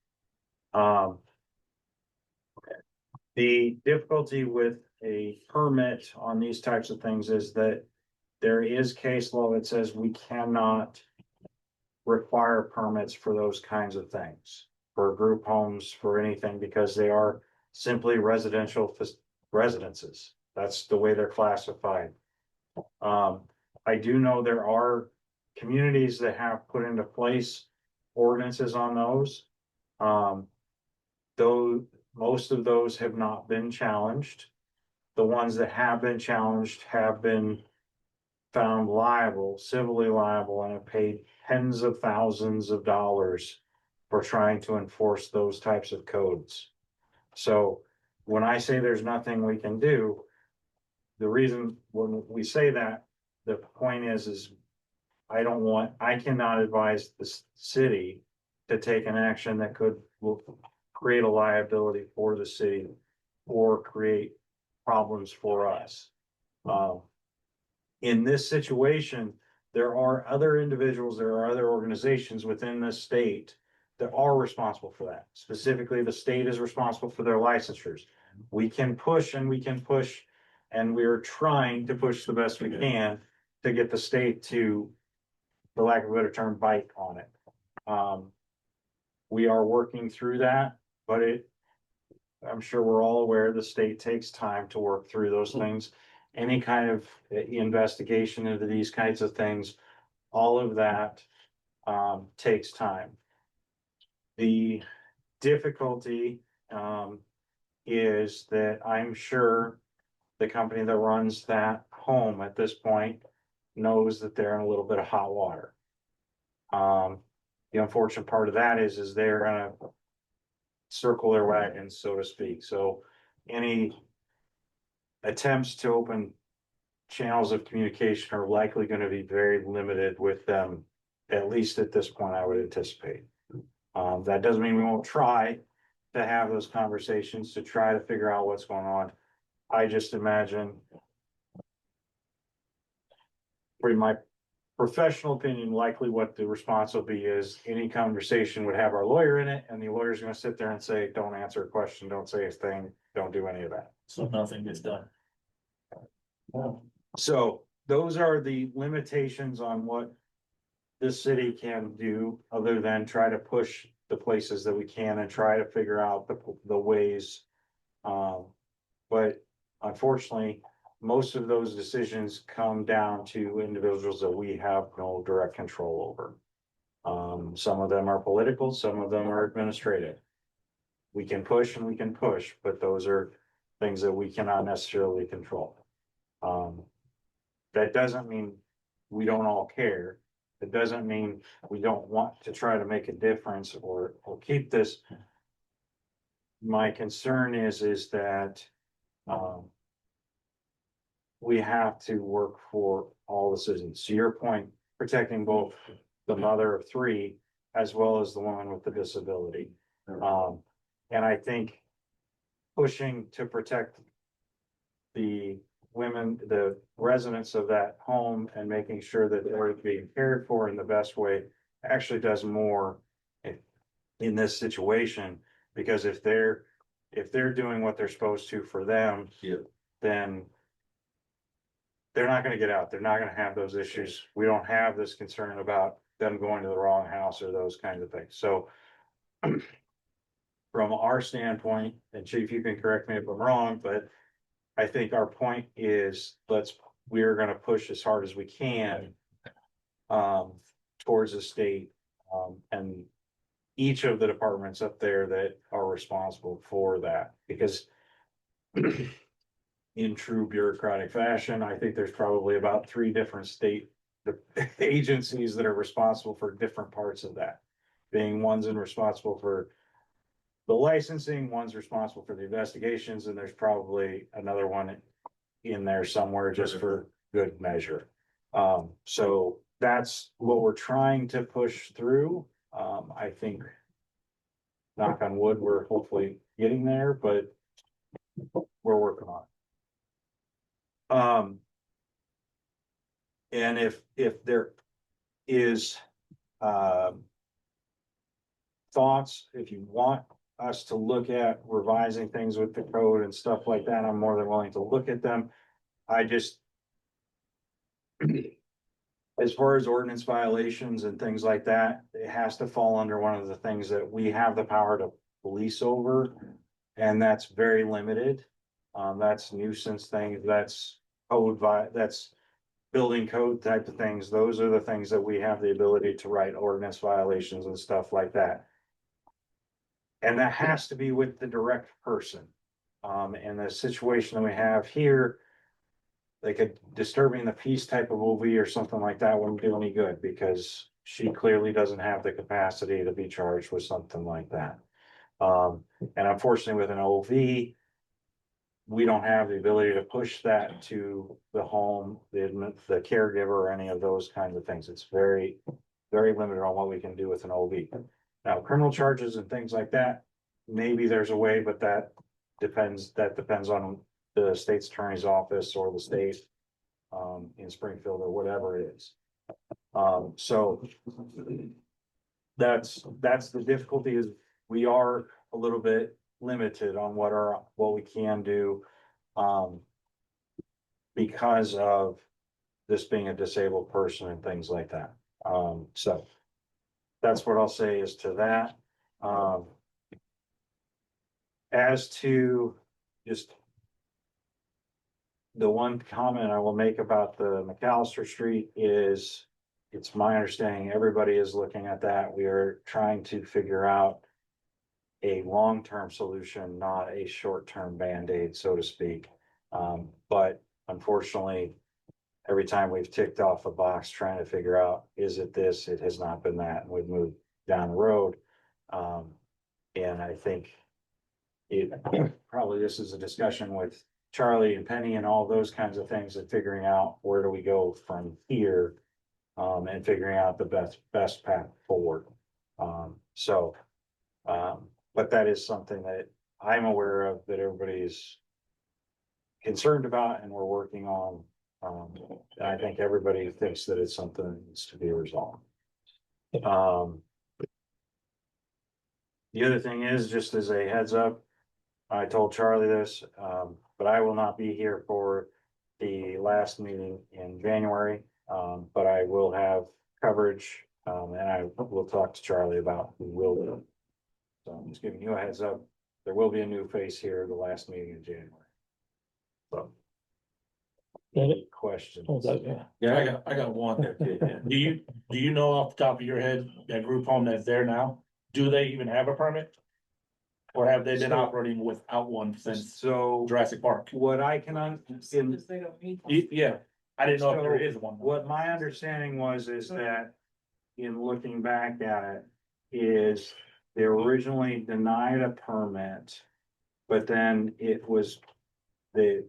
The difficulty with a permit on these types of things is that there is case law that says we cannot require permits for those kinds of things, for group homes, for anything, because they are simply residential residences. That's the way they're classified. I do know there are communities that have put into place ordinances on those. Though most of those have not been challenged. The ones that have been challenged have been found liable, civilly liable, and have paid tens of thousands of dollars for trying to enforce those types of codes. So when I say there's nothing we can do, the reason when we say that, the point is I cannot advise the city to take an action that will create a liability for the city or create problems for us. In this situation, there are other individuals, there are other organizations within the state that are responsible for that. Specifically, the state is responsible for their licensures. We can push and we can push, and we're trying to push the best we can to get the state to, for lack of a better term, bite on it. We are working through that, but I'm sure we're all aware the state takes time to work through those things. Any kind of investigation into these kinds of things, all of that takes time. The difficulty is that I'm sure the company that runs that home at this point knows that they're in a little bit of hot water. The unfortunate part of that is they're gonna circle their wagons, so to speak. So any attempts to open channels of communication are likely going to be very limited with them, at least at this point, I would anticipate. That doesn't mean we won't try to have those conversations to try to figure out what's going on. I just imagine, for my professional opinion, likely what the response will be is any conversation would have our lawyer in it, and the lawyer's going to sit there and say, don't answer a question, don't say a thing, don't do any of that. So nothing gets done. So those are the limitations on what this city can do, other than try to push the places that we can and try to figure out the ways. But unfortunately, most of those decisions come down to individuals that we have no direct control over. Some of them are political, some of them are administrative. We can push and we can push, but those are things that we cannot necessarily control. That doesn't mean we don't all care. It doesn't mean we don't want to try to make a difference or keep this. My concern is that we have to work for all the citizens. To your point, protecting both the mother of three as well as the woman with the disability. And I think pushing to protect the women, the residents of that home, and making sure that they're being cared for in the best way actually does more in this situation, because if they're doing what they're supposed to for them, then they're not going to get out. They're not going to have those issues. We don't have this concern about them going to the wrong house or those kinds of things. So from our standpoint, and Chief, you can correct me if I'm wrong, but I think our point is we're going to push as hard as we can towards the state, and each of the departments up there that are responsible for that, because in true bureaucratic fashion, I think there's probably about 3 different state agencies that are responsible for different parts of that. Being one's responsible for the licensing, one's responsible for the investigations, and there's probably another one in there somewhere just for good measure. So that's what we're trying to push through. I think, knock on wood, we're hopefully getting there, but we're working on it. And if there is, thoughts, if you want us to look at revising things with the code and stuff like that, I'm more than willing to look at them. I just, as far as ordinance violations and things like that, it has to fall under one of the things that we have the power to police over. And that's very limited. That's nuisance things, that's that's building code type of things. Those are the things that we have the ability to write ordinance violations and stuff like that. And that has to be with the direct person. And the situation that we have here, like a disturbing the peace type of OV or something like that wouldn't do any good, because she clearly doesn't have the capacity to be charged with something like that. And unfortunately with an OV, we don't have the ability to push that to the home, the caregiver, or any of those kinds of things. It's very, very limited on what we can do with an OV. Now, criminal charges and things like that, maybe there's a way, but that depends on the state's attorney's office or the state in Springfield or whatever it is. So that's the difficulty, is we are a little bit limited on what we can do because of this being a disabled person and things like that. So that's what I'll say is to that. As to just the one comment I will make about the McAllister Street is, it's my understanding everybody is looking at that. We are trying to figure out a long-term solution, not a short-term Band-Aid, so to speak. But unfortunately, every time we've ticked off a box trying to figure out, is it this? It has not been that. And we've moved down the road. And I think probably this is a discussion with Charlie and Penny and all those kinds of things, and figuring out where do we go from here, and figuring out the best path forward. But that is something that I'm aware of, that everybody's concerned about and we're working on. And I think everybody thinks that it's something that needs to be resolved. The other thing is, just as a heads up, I told Charlie this, but I will not be here for the last meeting in January. But I will have coverage, and I will talk to Charlie about who will do. So I'm just giving you a heads up. There will be a new face here the last meeting in January. So. Questions? Yeah, I got one. Do you know off the top of your head, that group home that's there now, do they even have a permit? Or have they been operating without one since Jurassic Park? What I can Yeah, I didn't know if there is one. What my understanding is that in looking back at it, is they originally denied a permit, but then it was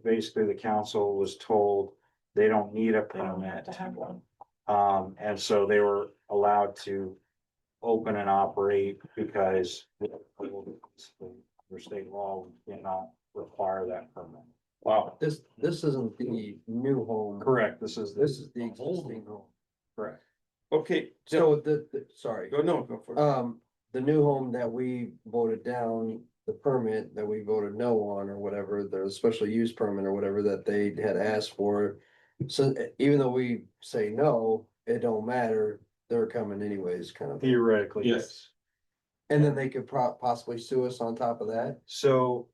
basically the council was told they don't need a permit. To have one. And so they were allowed to open and operate because their state law cannot require that permit. Wow. This isn't the new home. Correct, this is the existing home. correct. Okay, So sorry. go for it. The new home that we voted down, the permit that we voted no on or whatever, the special use permit or whatever that they had asked for. So even though we say no, it don't matter, they're coming anyways, kind of. Theoretically, yes. And then they could possibly sue us on top of that. So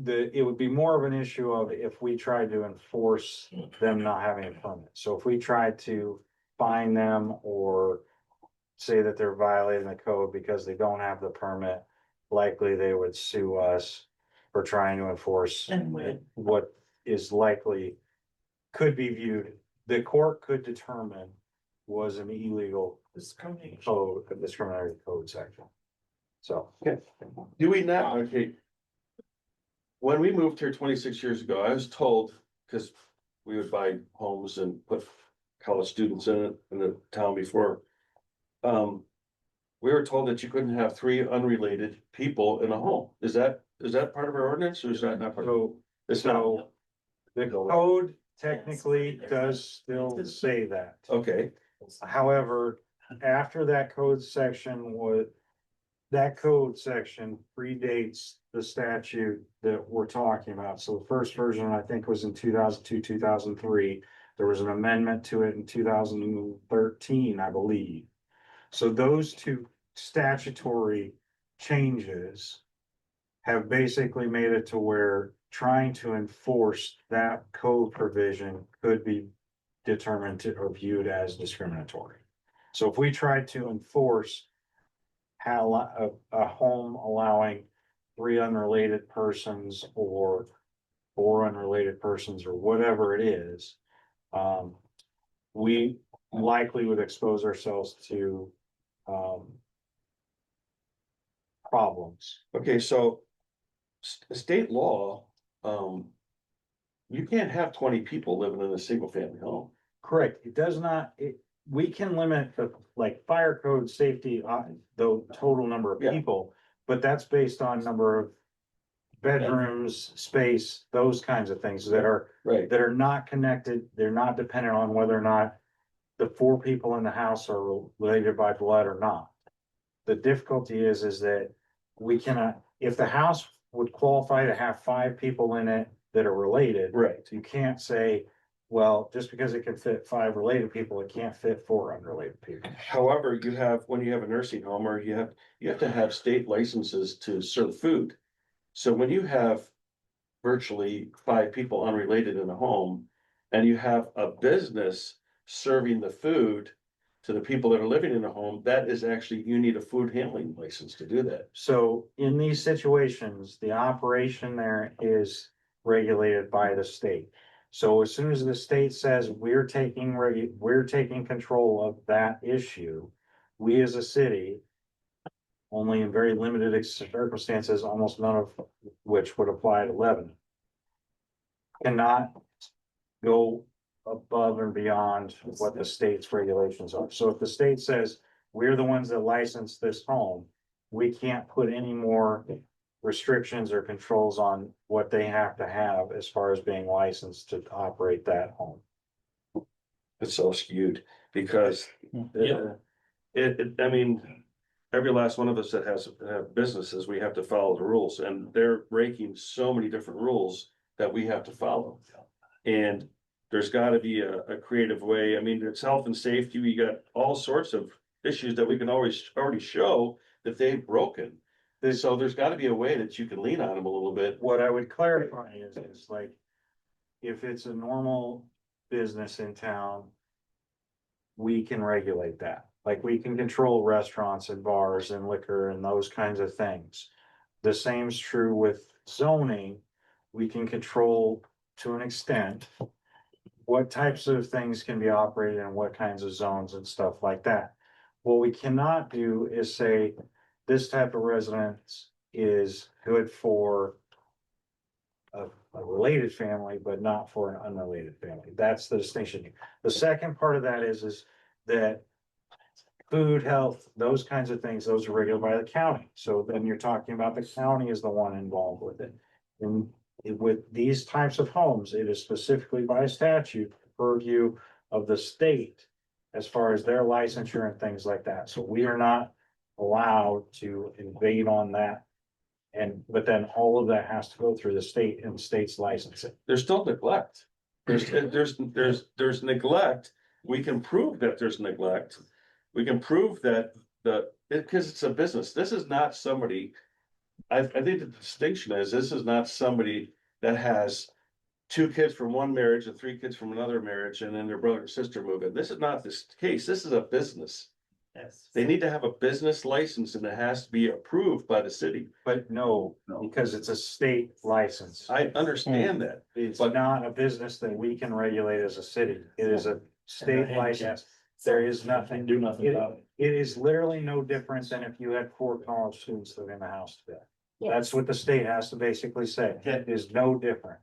it would be more of an issue of if we tried to enforce them not having a permit. So if we tried to fine them or say that they're violating the code because they don't have the permit, likely they would sue us for trying to enforce what is likely could be viewed, the court could determine was an illegal code, a discriminatory code section. So. Do we not, okay. When we moved here 26 years ago, I was told, because we would buy homes and put college students in it in the town before. We were told that you couldn't have 3 unrelated people in a home. Is that part of our ordinance or is that not part of? So, It's not, so the code technically does still say that. okay, However, after that code section that code section predates the statute that we're talking about. So the first version, I think, was in 2002, 2003. There was an amendment to it in 2013, I believe. So those two statutory changes have basically made it to where trying to enforce that code provision could be determined to or viewed as discriminatory. So if we tried to enforce how a home allowing 3 unrelated persons or 4 unrelated persons or whatever it is, we likely would expose ourselves to problems. okay, so state law, you can't have 20 people living in a single family home. Correct. It does not, we can limit the, like, fire code safety, the total number of Yeah. people, but that's based on number of bedrooms, space, those kinds of things that are Right. not connected. They're not dependent on whether or not the 4 people in the house are related by blood or not. The difficulty is that we cannot, if the house would qualify to have 5 people in it that are related. Right. You can't say, well, just because it can fit 5 related people, it can't fit 4 unrelated people. However, when you have a nursing home or you have to have state licenses to serve food. So when you have virtually 5 people unrelated in a home and you have a business serving the food to the people that are living in the home, that is actually, you need a food handling license to do that. So in these situations, the operation there is regulated by the state. So as soon as the state says we're taking control of that issue, we as a city, only in very limited circumstances, almost none of which would apply to Lebanon, cannot go above and beyond what the state's regulations are. So if the state says we're the ones that license this home, we can't put any more restrictions or controls on what they have to have as far as being licensed to operate that home. It's so skewed because Yeah. I mean, every last one of us that have businesses, we have to follow the rules and they're breaking so many different rules that we have to follow. And there's gotta be a creative way. I mean, it's health and safety. We got all sorts of issues that we can already show that they've broken. So there's gotta be a way that you can lean on them a little bit. What I would clarify is like, if it's a normal business in town, we can regulate that. Like, we can control restaurants and bars and liquor and those kinds of things. The same is true with zoning. We can control to an extent what types of things can be operated in what kinds of zones and stuff like that. What we cannot do is say this type of residence is good for a related family, but not for an unrelated family. That's the distinction. The second part of that is that food, health, those kinds of things, those are regulated by the county. So then you're talking about the county is the one involved with it. And with these types of homes, it is specifically by statute purview of the state as far as their licensure and things like that. So we are not allowed to invade on that. But then all of that has to go through the state and the state's licensing. There's still neglect. There's neglect. We can prove that there's neglect. We can prove that because it's a business. This is not somebody. I think the distinction is this is not somebody that has two kids from one marriage and three kids from another marriage, and then their brother and sister move in. This is not this case. This is a business. Yes. They need to have a business license and it has to be approved by the city. But no, because it's a state license. I understand that. It's But- not a business that we can regulate as a city. It is a state license. There is nothing. Do nothing about it. It is literally no different than if you had 4 college students living in the house today. Yes. That's what the state has to basically say. It is no different.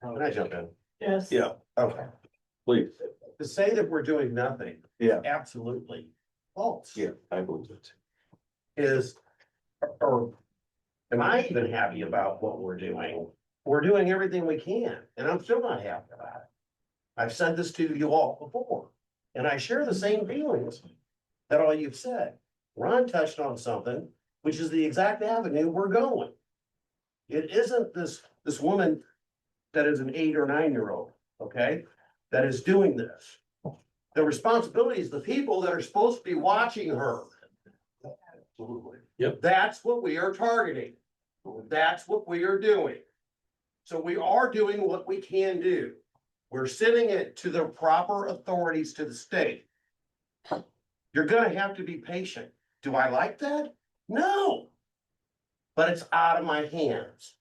Can I jump in? Yes. Yeah, Okay. please. To say that we're doing nothing, Yeah, absolutely false. yeah, I believe it. Is, or am I even happy about what we're doing? We're doing everything we can, and I'm still not happy about it. I've said this to you all before, and I share the same feelings that all you've said. Ron touched on something, which is the exact avenue we're going. It isn't this woman that is an 8 or 9-year-old, okay, that is doing this. The responsibility is the people that are supposed to be watching her. Absolutely. Yep. That's what we are targeting. That's what we are doing. So we are doing what we can do. We're sending it to the proper authorities to the state. You're gonna have to be patient. Do I like that? No. But it's out of my hands.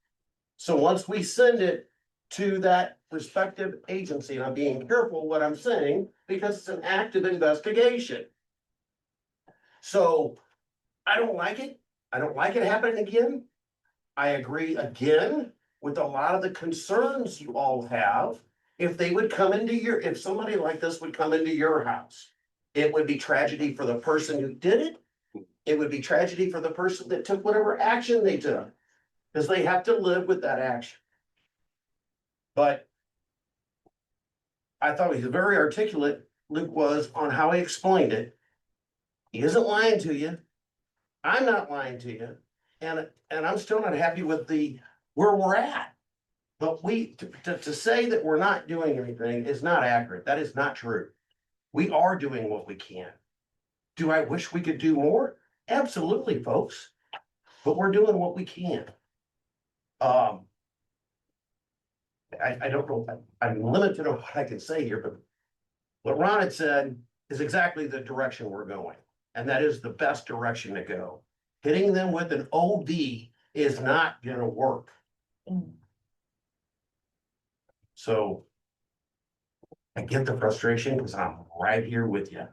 So once we send it to that respective agency, and I'm being careful what I'm saying, because it's an active investigation. So I don't like it. I don't like it happening again. I agree again with a lot of the concerns you all have. If they would come into if somebody like this would come into your house, it would be tragedy for the person who did it. It would be tragedy for the person that took whatever action they took, because they have to live with that action. But I thought he was very articulate, Luke was, on how he explained it. He isn't lying to you. I'm not lying to you. And I'm still not happy with where we're at. But to say that we're not doing anything is not accurate. That is not true. We are doing what we can. Do I wish we could do more? Absolutely, folks. But we're doing what we can. I don't know, I'm limited on what I can say here, but what Ron had said is exactly the direction we're going. And that is the best direction to go. Hitting them with an OB is not gonna work. So I get the frustration because I'm right here with you.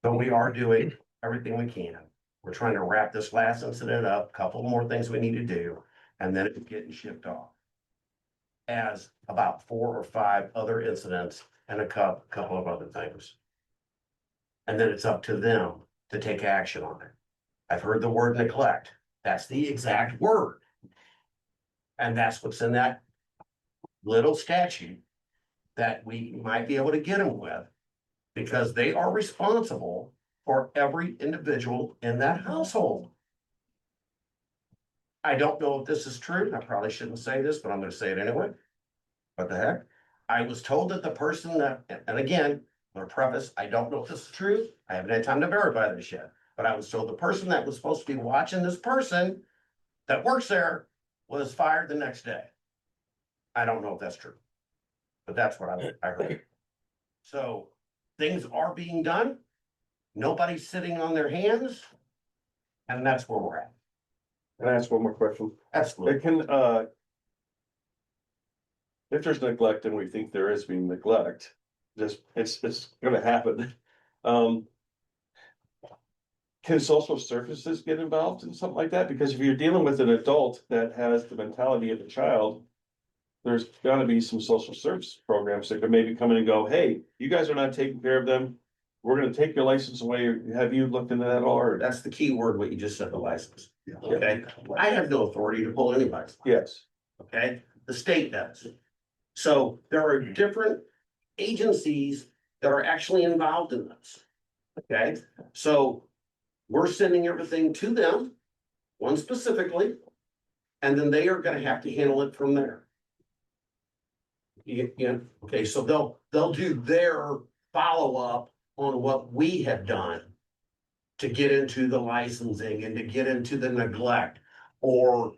But we are doing everything we can. We're trying to wrap this last incident up, couple more things we need to do, and then it's getting shipped off. As about 4 or 5 other incidents and a couple of other things. And then it's up to them to take action on it. I've heard the word neglect. That's the exact word. And that's what's in that little statute that we might be able to get them with. Because they are responsible for every individual in that household. I don't know if this is true. I probably shouldn't say this, but I'm gonna say it anyway. What the heck? I was told that the person that, and again, for preface, I don't know if this is true. I haven't had time to verify this yet. But I was told the person that was supposed to be watching this person that works there was fired the next day. I don't know if that's true. But that's what I heard. So things are being done. Nobody's sitting on their hands. And that's where we're at. Can I ask one more question? Absolutely. It can, if there's neglect and we think there is being neglect, it's gonna happen. Can social services get involved in something like that? Because if you're dealing with an adult that has the mentality of a child, there's gotta be some social service programs that could maybe come in and go, hey, you guys are not taking care of them. We're gonna take your license away. Have you looked into that at all? Or That's the key word, what you just said, the license. Okay, I have no authority to pull anybody's. yes, Okay, the state does. So there are different agencies that are actually involved in this. Okay, so we're sending everything to them, one specifically, and then they are gonna have to handle it from there. Okay, so they'll do their follow-up on what we have done to get into the licensing and to get into the neglect or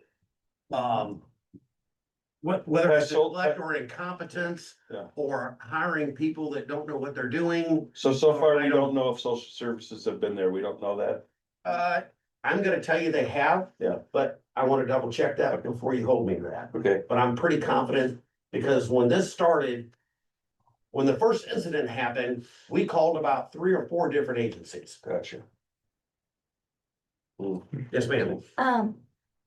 Whether it's So- neglect or incompetence. Yeah. Or hiring people that don't know what they're doing. So far, I we don't- don't know if social services have been there. We don't know that. I'm gonna tell you they have. Yeah. But I wanna double check that before you hold me to that. Okay. But I'm pretty confident, because when this started. When the first incident happened, we called about 3 or 4 different agencies. Gotcha. Yes, ma'am.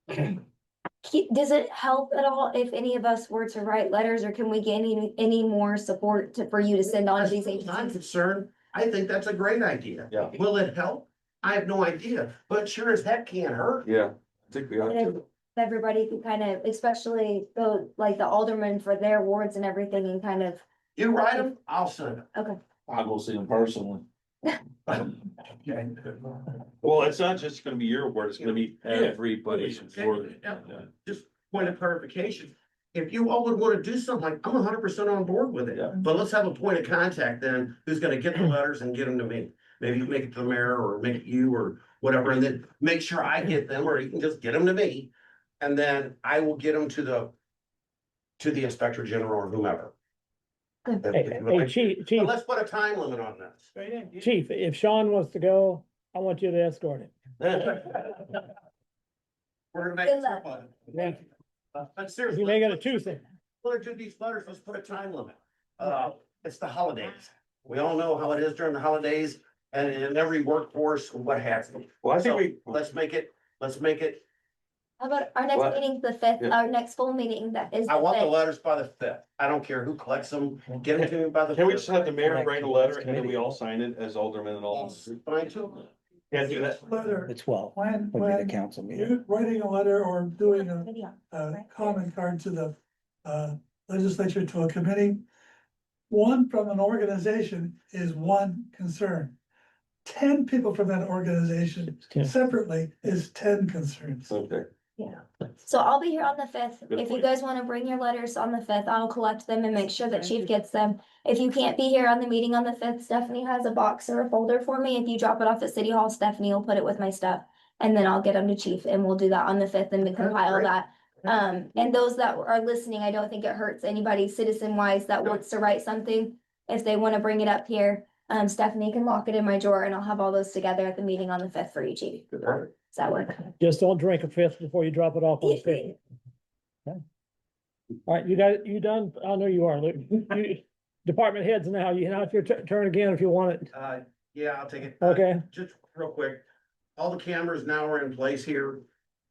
Does it help at all if any of us were to write letters, or can we get any more support for you to send on to these As far as I'm agencies? concerned, I think that's a great idea. Yeah. Will it help? I have no idea, but sure as heck can't hurt. Yeah, I think we ought And to. if everybody could kind of, especially like the aldermen for their wards and everything, and kind of, You write them, I'll send them. okay. I'll go see him personally. Well, it's not just gonna be your word, it's gonna be everybody's word. Yeah. Just point of clarification. If you all would wanna do something, like, I'm 100% on board with Yeah. it, but let's have a point of contact then, who's gonna get the letters and get them to me. Maybe you make it to the mayor, or make it you, or whatever, and then make sure I get them, or you can just get them to me. And then I will get them to the inspector general or whomever. Hey, Chief, But let's put a time limit on this. Chief, if Sean wants to go, I want you to escort him. We're gonna make Good it luck. fun. Yeah. But seriously. You may get a Tuesday. We're gonna do these letters, let's put a time limit. It's the holidays. We all know how it is during the holidays, and in every workforce, what happens. Well, I think So, we, let's make it, How about our next What? meeting, the 5th, Yeah. our next full meeting that is I the want the 5th. letters by the 5th. I don't care who collects them, get them to me by the 5th. can we just have the mayor write a letter and then we all sign it as aldermen and all? Fine too. Can't do that. Letter, The 12th when, would be the when council meeting. you're writing a letter or doing a Video. comment card to the legislature, to a committee. One from an organization is one concern. 10 people from that organization Yeah. separately is 10 concerns. Okay. So I'll be here on the 5th. Good If you point. guys wanna bring your letters on the 5th, I'll collect them and make sure that Chief gets them. If you can't be here on the meeting on the 5th, Stephanie has a box or a folder for me. If you drop it off at City Hall, Stephanie will put it with my stuff. And then I'll get them to Chief, and we'll do that on the 5th and then compile great. that. And those that are listening, I don't think it hurts anybody citizen wise that wants to write something. If they wanna bring it up here, Stephanie can lock it in my drawer, and I'll have all those together at the meeting on the 5th for you, Chief. Does that work? Just don't drink a fifth before you drop it off on the 5th. Okay. All right, you guys, you done? I know you are, Luke. You- Department heads now, you know, it's your turn again if you want it. Yeah, I'll take it. Okay. Just real quick, all the cameras now are in place here.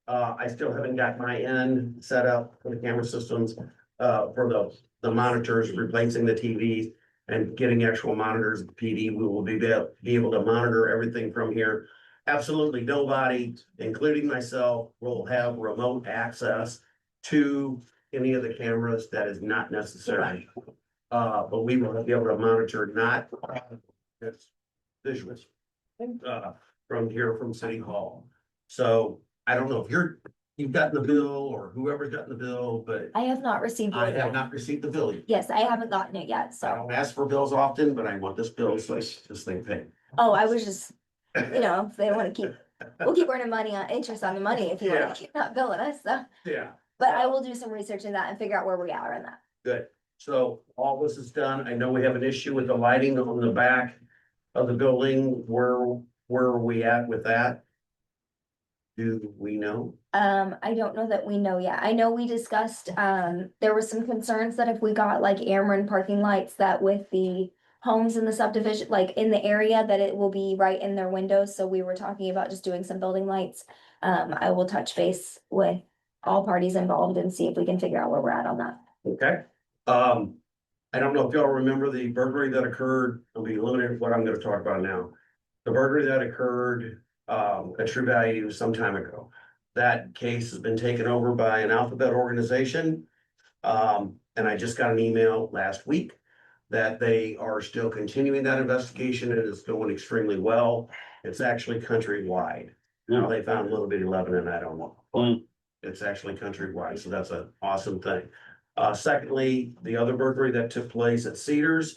I still haven't got my end set up for the camera systems, for the monitors, replacing the TVs. And getting actual monitors, at the PD, we will be able to monitor everything from here. Absolutely nobody, including myself, will have remote access to any of the cameras. That is not necessary. But we will be able to monitor not it's visuals from here from City Hall. So I don't know if you've gotten the bill or whoever's gotten the bill, but I have not received I it have yet. not received the bill yet. Yes, I haven't gotten it yet, I so, don't ask for bills often, but I want this bill, so this thing paid. oh, I was just, you know, if they wanna we'll keep earning money on interest on the money if you Yeah. wanna keep not billing us, so. Yeah. But I will do some research in that and figure out where we are in that. Good. So all this is done. I know we have an issue with the lighting on the back of the building. Where are we at with that? Do we know? I don't know that we know yet. I know we discussed, there were some concerns that if we got like Ameren parking lights, that with the homes in the subdivision, like in the area, that it will be right in their windows. So we were talking about just doing some building lights. I will touch base with all parties involved and see if we can figure out where we're at on that. Okay. I don't know if y'all remember the burglary that occurred. I'll be limited to what I'm gonna talk about now. The burglary that occurred at True Value some time ago. That case has been taken over by an alphabet organization. And I just got an email last week that they are still continuing that investigation, and it's going extremely well. It's actually countrywide. Now, they found Little Bitty Lebanon, I don't know. But it's actually countrywide, so that's an awesome thing. Secondly, the other burglary that took place at Cedars,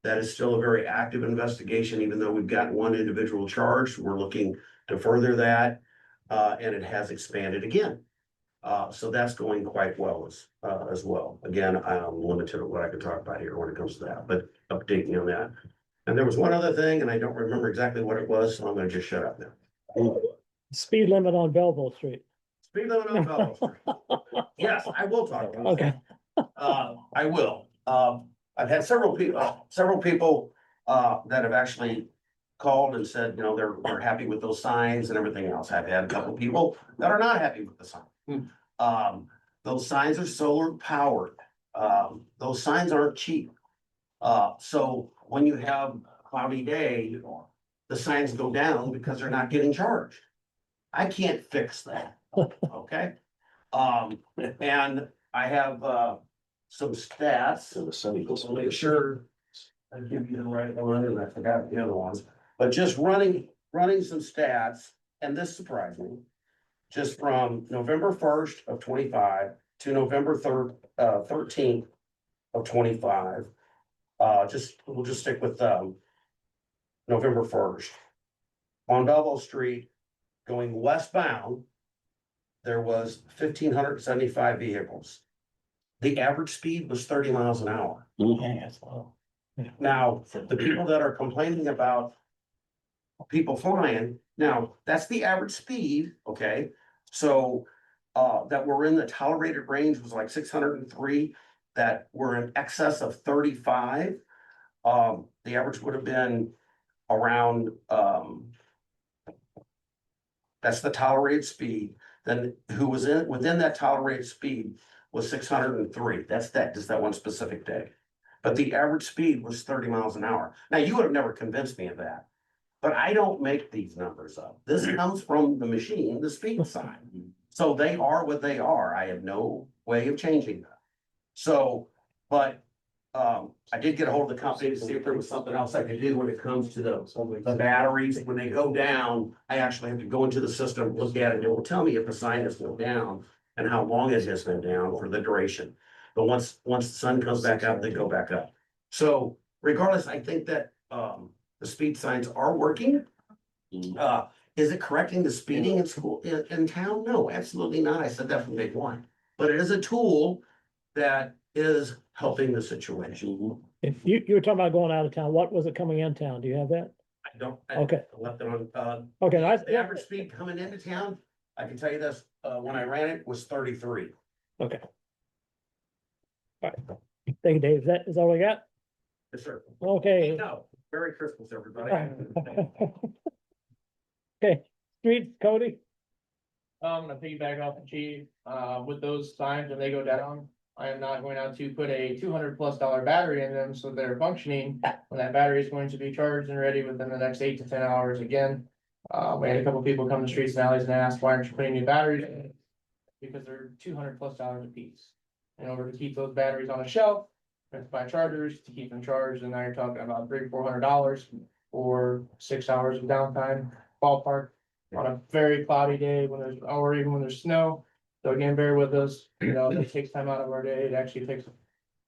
that is still a very active investigation, even though we've got one individual charged. We're looking to further that, and it has expanded again. So that's going quite well as well. Again, I'm limited on what I can talk about here when it comes to that, but update me on that. And there was one other thing, and I don't remember exactly what it was, so I'm gonna just shut up now. Speed limit on Belleville Street. Speed limit on Belleville Street. Yes, I will talk about that. Okay. I will. I've had several people, that have actually called and said, you know, they're happy with those signs and everything else. I've had a couple people that are not happy with the sign. Those signs are solar powered. Those signs aren't cheap. So when you have a cloudy day, the signs go down because they're not getting charged. I can't fix that, okay? And I have, some stats, so make sure I give you the right one, and I forgot the other ones, but just running some stats, and this surprised me. Just from November 1st of 25 to November 13th of 25. We'll just stick with, November 1st. On Belleville Street, going westbound, there was 1,575 vehicles. The average speed was 30 miles an hour. Yeah, that's low. Now, the people that are complaining about people flying, now, that's the average speed, okay? So, that were in the tolerated range was like 603, that were in excess of 35. The average would have been around, that's the tolerated speed. Then who was within that tolerated speed was 603. That's just that one specific day. But the average speed was 30 miles an hour. Now, you would have never convinced me of that. But I don't make these numbers up. This comes from the machine, the speed sign. So they are what they are. I have no way of changing that. So, but I did get a hold of the company to see if there was something else I could do when it comes to the batteries. When they go down, I actually have to go into the system, look at it, and it will tell me if the sign has gone down and how long it has been down for the duration. But once the sun comes back up, they go back up. So regardless, I think that the speed signs are working. Is it correcting the speeding in school in town? No, absolutely not. I said that from day one. But it is a tool that is helping the situation. If you were talking about going out of town, what was it coming in town? Do you have that? I don't. Okay. I left it on. Okay, nice. The average speed coming into town, I can tell you this, when I ran it was 33. Okay. All right. Thank you, Dave. Is that all we got? Yes, sir. Okay. No, Merry Christmas, everybody. Okay, streets, Cody? I'm gonna piggyback off the chief, with those signs, when they go down, I am not going out to put a $200+ battery in them, so they're functioning. When that battery is going to be charged and ready within the next 8 to 10 hours again. We had a couple people come to streets and alleys and ask, why aren't you putting new batteries in? Because they're $200+ a piece. In order to keep those batteries on a shelf, you have to buy chargers to keep them charged, and now you're talking about $300-400 for 6 hours of downtime, ballpark. On a very cloudy day or even when there's snow. So again, bear with us, it takes time out of our day. It actually takes a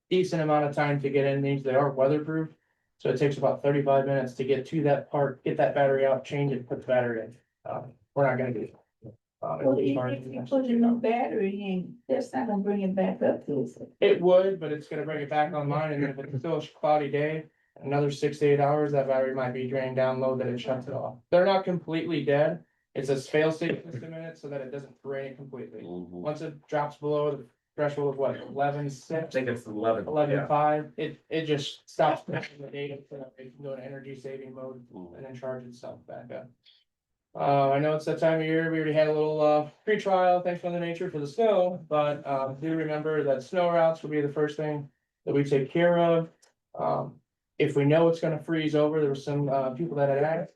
decent amount of time to get in these. They are weatherproof. So it takes about 35 minutes to get to that part, get that battery out, change it, put the battery in. We're not gonna do it. Well, even if you put a new battery in, that's not gonna bring it back up to us. It would, but it's gonna bring it back online, and if it's still a cloudy day, another 6 to 8 hours, that battery might be drained down low that it shuts it off. They're not completely dead. It's a fail-safe system in it so that it doesn't drain it completely. Once it drops below the threshold of what, 11.6? I think it's 11. 11.5, it just stops pushing the data so that it can go into energy saving mode and then charge itself back up. I know it's that time of year, we already had a little pre-trial, thanks Mother Nature for the snow, but do remember that snow routes will be the first thing that we take care of. If we know it's gonna freeze over, there were some people that had asked.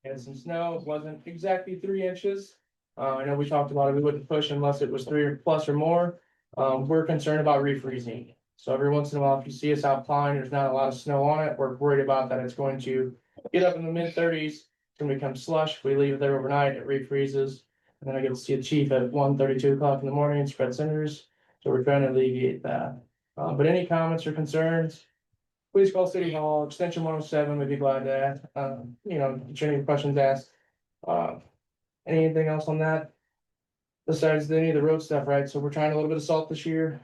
And some snow, it wasn't exactly 3 inches. I know we talked about it, we wouldn't push unless it was 3+ or more. We're concerned about refreezing. So every once in a while, if you see us out plowing, there's not a lot of snow on it, we're worried about that it's going to get up in the mid-30s. It's gonna become slush. If we leave it there overnight, it refreezes. And then I get to see the chief at 1:32 o'clock in the morning, spread cinders. So we're trying to alleviate that. But any comments or concerns? Please call City Hall, extension 107, we'd be glad to, get any questions asked. Anything else on that? besides any of the road stuff, right? So we're trying a little bit of salt this year.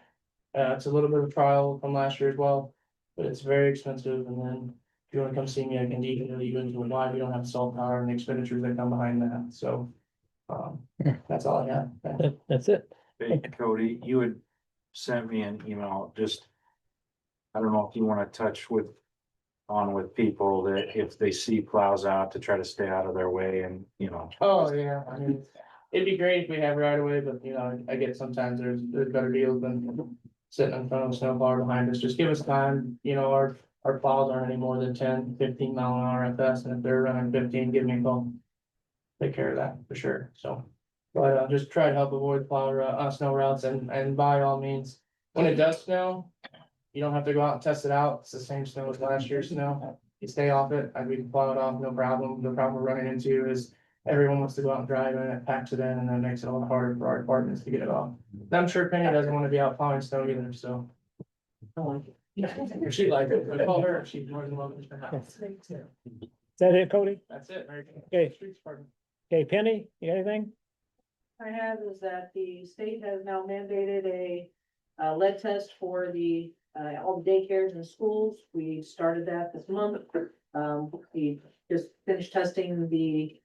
It's a little bit of a trial from last year as well, but it's very expensive. And then if you wanna come see me, I can detail you into why we don't have salt power and the expenditures that come behind that. So, that's all I have. That's it. Hey, Cody, you had sent me an email, just. I don't know if you wanna touch with people that if they see plows out to try to stay out of their way and, you know. Oh, yeah, I mean, it'd be great if we have right away, but you know, I get sometimes there's better deals than sitting in front of a snowplow behind us. Just give us time, you know, our plows aren't any more than 10, 15 mile an hour at best, and if they're running 15, give me a call. Take care of that for sure, so. But just try to help avoid snow routes and by all means, when it does snow, you don't have to go out and test it out. It's the same snow as last year's snow. You stay off it, and we can plow it off, no problem. The problem we're running into is everyone wants to go out and drive and it packs it in, and that makes it a lot harder for our departments to get it off. I'm sure Penny doesn't want to be out plowing snow either, so. She liked it, but call her, she's more than welcome to the house. Is that it, Cody? That's it. Very good. Okay. Streets department. Okay, Penny, you got anything? I have is that the state has now mandated a lead test for the all the daycares and schools. We started that this month. We just finished testing the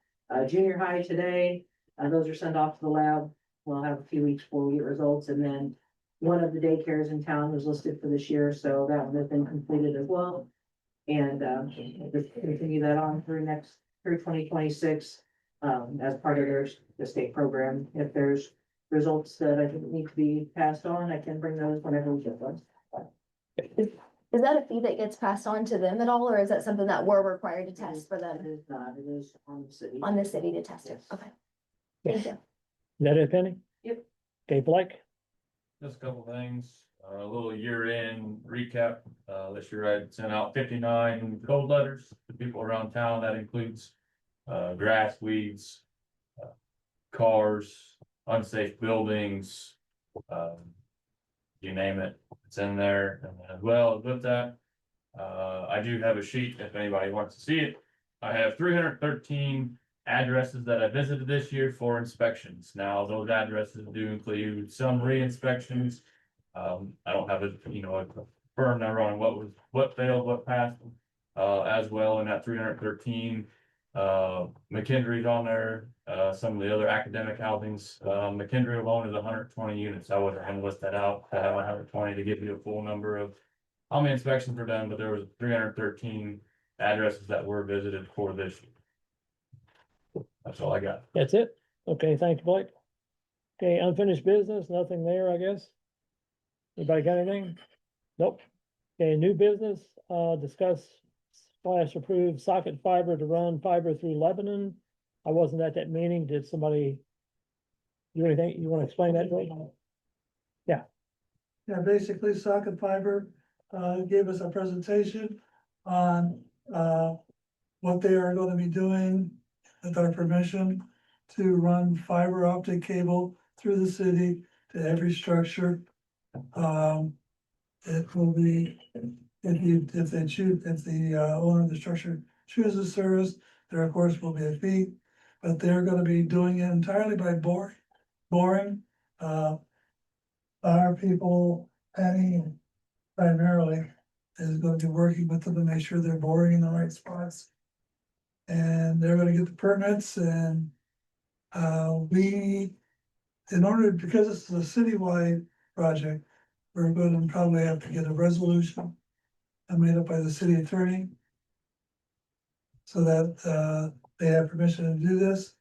junior high today. Those are sent off to the lab. We'll have a few weeks before we get results, and then one of the daycares in town was listed for this year, so that one has been completed as well. And just continue that on through 2026 as part of the state program. If there's results that I think need to be passed on, I can bring those whenever we get those. Is that a fee that gets passed on to them at all, or is that something that we're required to test for It them, is not, it is on the city. on the city to test it? Okay. Thank you. Is that it, Penny? Yep. Okay, Blake? Just a couple things, a little year-end recap. This year I sent out 59 code letters to people around town. That includes grass, weeds, cars, unsafe buildings, you name it, it's in there. And as well with that, I do have a sheet if anybody wants to see it. I have 313 addresses that I visited this year for inspections. Now, those addresses do include some re-inspections. I don't have a firm number on what failed, what passed, as well in that 313. McKendree's on there, some of the other academic housings. McKendree alone is 120 units. I wasn't gonna list that out to have 120 to give you a full number of how many inspections were done, but there was 313 addresses that were visited for this year. That's all I got. That's it? Okay, thank you, Blake. Okay, unfinished business, nothing there, I guess. Anybody got anything? Nope. Okay, new business, discuss / approve socket fiber to run fiber through Lebanon. I wasn't at that meeting. Did somebody do anything? You want to explain that? Yeah. Yeah, basically socket fiber gave us a presentation on what they are going to be doing with our permission to run fiber optic cable through the city to every structure. It will be, if the owner of the structure chooses service, there of course will be a fee, but they're gonna be doing it entirely by boring. Our people, Penny primarily, is going to be working with them to make sure they're boring in the right spots. And they're gonna get the permits and because this is a citywide project, we're gonna probably have to get a resolution made up by the city attorney so that they have permission to do this.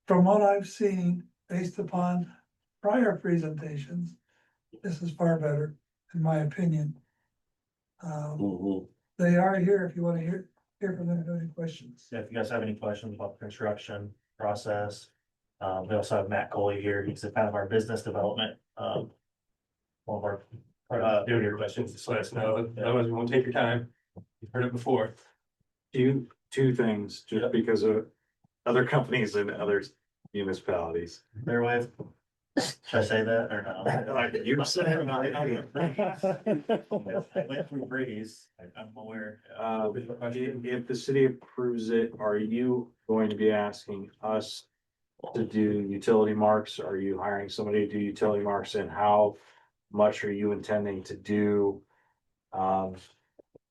From what I've seen, based upon prior presentations, this is far better, in my opinion. They are here if you want to hear from them, if you have any questions. If you guys have any questions about the construction process, we also have Matt Coley here. He's a kind of our business development. One of our Do your questions, just let us know. Otherwise, we won't take your time. You've heard it before. Two things, just because of other companies and other municipalities. Bear with. Should I say that or no? You said it. I went through Breeze. I'm aware. If the city approves it, are you going to be asking us to do utility marks? Are you hiring somebody to do utility marks, and how much are you intending to do?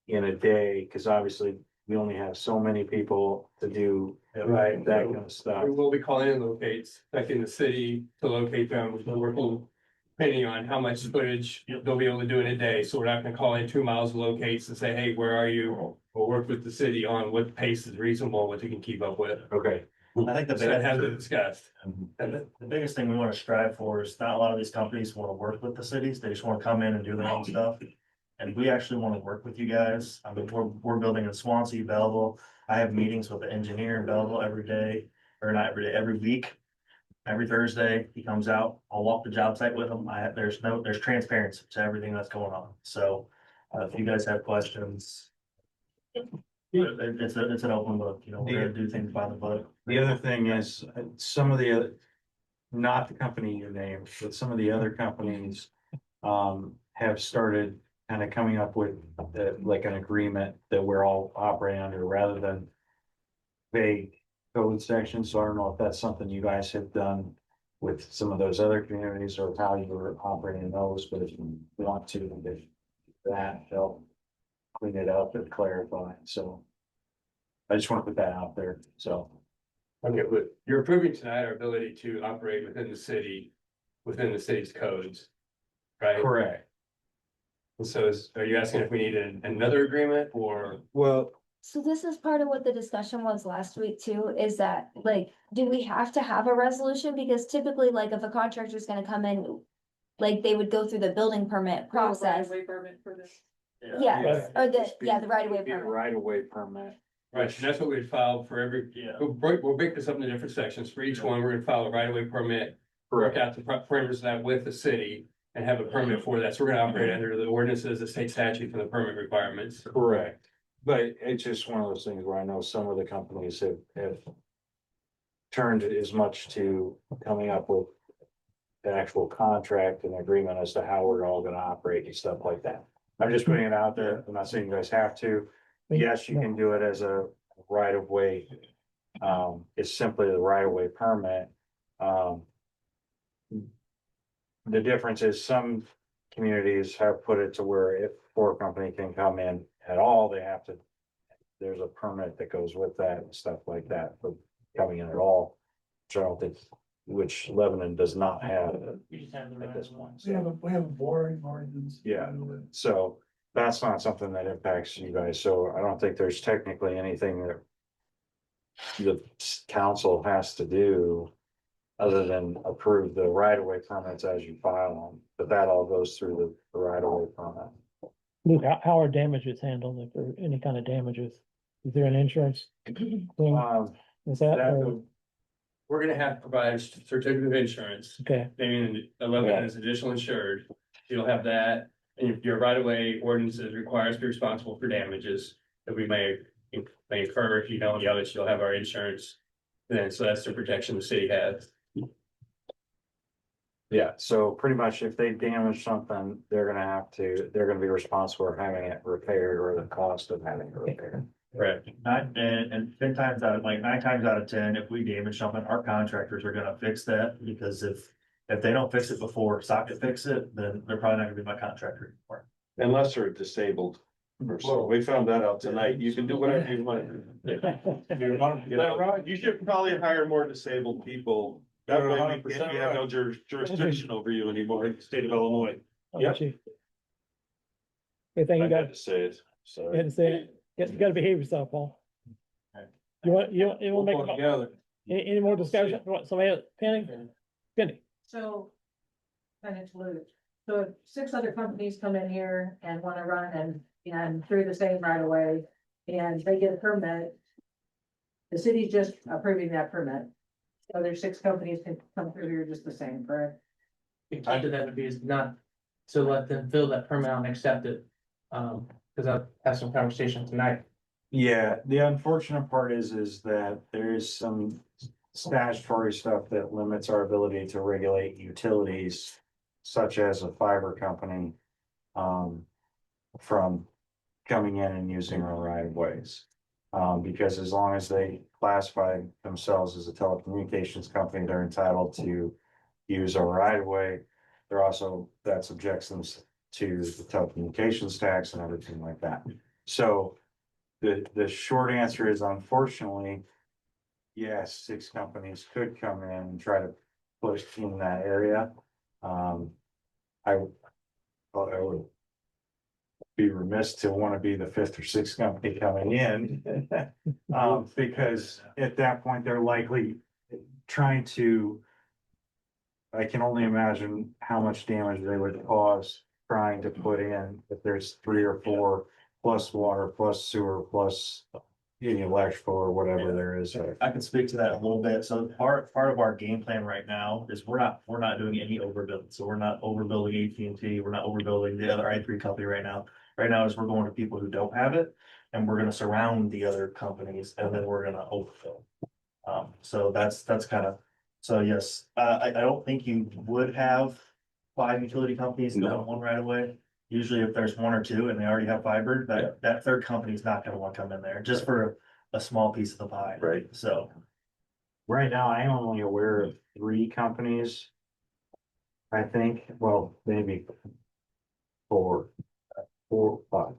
In a day, because obviously we only have so many people to do Right. that kind of stuff. We will be calling in locates, like in the city to locate them, we're working. Depending on how much footage they'll be able to do in a day, so we're not gonna call in 2 miles of locates and say, hey, where are you? We'll work with the city on what pace is reasonable, what you can keep up with. Okay. I think the So that biggest, has been discussed. and the biggest thing we wanna strive for is not a lot of these companies wanna work with the cities, they just wanna come in and do their own stuff. And we actually wanna work with you guys, I mean, we're building in Swansea, Belleville, I have meetings with the engineer in Belleville every day, or not every day, every week. Every Thursday, he comes out, I'll walk the job site with him, there's transparency to everything that's going on, so, if you guys have questions. It's an open book, you know, we're gonna do things by the book. The other thing is, some of the other, not the company you named, but some of the other companies have started kind of coming up with like an agreement that we're all operating under, rather than vague code sections. So I don't know if that's something you guys have done with some of those other communities, or how you were operating those, but if you want to, if that help clean it up and clarify, so. I just want to put that out there, so. Okay, but you're approving tonight our ability to operate within the city, within the city's codes. Right? Correct. And so are you asking if we need another agreement or? Well, So this is part of what the discussion was last week too, is that like, do we have to have a resolution? Because typically, like, if a contractor's gonna come in, like, they would go through the building permit process. Permit for this. Yes, or the right of way Be a permit. right of way permit. Right, so that's what we'd file for every, we'll break this up into different sections. For each one, we're gonna file a right of way permit. Work out the parameters of that with the city and have a permit for that. So we're gonna operate under the ordinances, the state statute for the permit requirements. Correct. But it's just one of those things where I know some of the companies have turned as much to coming up with an actual contract and agreement as to how we're all gonna operate and stuff like that. I'm just putting it out there. I'm not saying you guys have to. Yes, you can do it as a right of way. It's simply the right of way permit. The difference is some communities have put it to where if a company can come in at all, they have to. There's a permit that goes with that and stuff like that for coming in at all. Which I don't think, which Lebanon does not have at this point. So, We have a boring ordinance. yeah, so that's not something that impacts you guys. So I don't think there's technically anything that the council has to do other than approve the right of way permits as you file them, but that all goes through the right of way permit. Luke, how are damages handled if there are any kind of damages? Is there an insurance? thing? Is that, or- We're gonna have to provide a certificate of insurance. okay, Paying 11 as additional insured, you'll have that, and if your right of way ordinances requires be responsible for damages that we may incur if you don't yell it, you'll have our insurance. Then, so that's the protection the city has. Yeah, so pretty much if they damage something, they're gonna be responsible for having it repaired or the cost of having it repaired. Correct. And 10 times out of, like 9 times out of 10, if we damage something, our contractors are gonna fix that, because if they don't fix it before Socket fix it, then they're probably not gonna be my contractor anymore. Unless they're disabled. So we found that out tonight. You can do whatever you want. Is that right? You should probably hire more disabled people. That way we 100% have no jurisdiction over you anymore in the state of Illinois. Yep. Okay, thank you I guys. had to say it, You sorry. had to say it. You gotta behave yourself, Paul. You want to make, Together. any more discussion? You want somebody else, Penny? So, kind of loop. So if 6 other companies come in here and wanna run and through the same right of way, and they get a permit. The city's just approving that permit. So there's 6 companies can come through here just the same, correct? The key to that would be is not to let them fill that permit out and accept it. Cause I've had some conversation tonight. Yeah, the unfortunate part is that there is some statutory stuff that limits our ability to regulate utilities, such as a fiber company, from coming in and using our right of ways. Because as long as they classify themselves as a telecommunications company, they're entitled to use our right of way. They're also, that subjects them to the telecommunications tax and everything like that. So the short answer is unfortunately, yes, 6 companies could come in and try to push in that area. I would be remiss to want to be the 5th or 6th company coming in. Because at that point, they're likely trying to. I can only imagine how much damage they would cause trying to put in if there's 3 or 4 plus water, plus sewer, plus any electrical or whatever there is. I can speak to that a little bit. So part of our game plan right now is we're not doing any overbuild. So we're not overbuilding AT&T. We're not overbuilding the other I3 company right now. Right now is we're going to people who don't have it, and we're gonna surround the other companies, and then we're gonna overfill. So that's kind of, so yes, I don't think you would have 5 utility companies going one right away. Usually if there's 1 or 2 and they already have fiber, that third company is not gonna want to come in there just for a small piece of the pie. Right. So. Right now, I am only aware of 3 companies. I think, well, maybe 4, 5,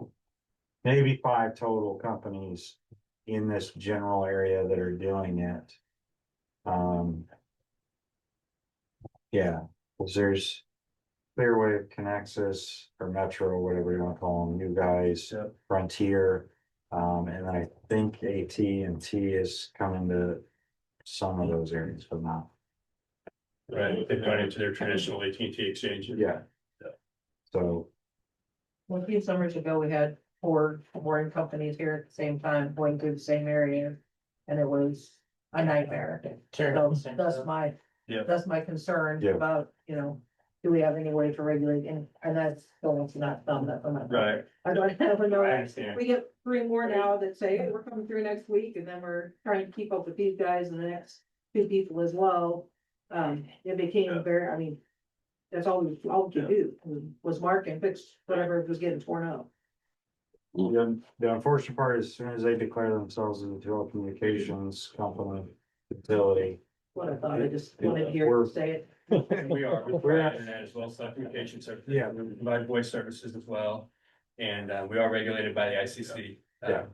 maybe 5 total companies in this general area that are doing it. Yeah, because there's Clearwave, Connexus, or Metro, whatever you want to call them, you guys, Frontier, and I think AT&T is coming to some of those areas, but not. Right, they've gone into their traditional AT&T exchanges. Yeah. So. Well, a few summers ago, we had 4 mooring companies here at the same time going through the same area, and it was a nightmare. So that's my concern Yeah. about, do we have any way to regulate, and that's going to not thumb that from. Right. I don't have I another, understand. we get 3 more now that say, hey, we're coming through next week, and then we're trying to keep up with these guys and the next 2 people as well. It became very, that's all we could do, was mark and fix whatever was getting torn up. The unfortunate part is as soon as they declare themselves as a telecommunications company, utility. What I thought, I just wanted to hear you say it. We are, we provide internet as well as telecommunication services. Yeah. We provide voice services as well, and we are regulated by the ICC. Yeah.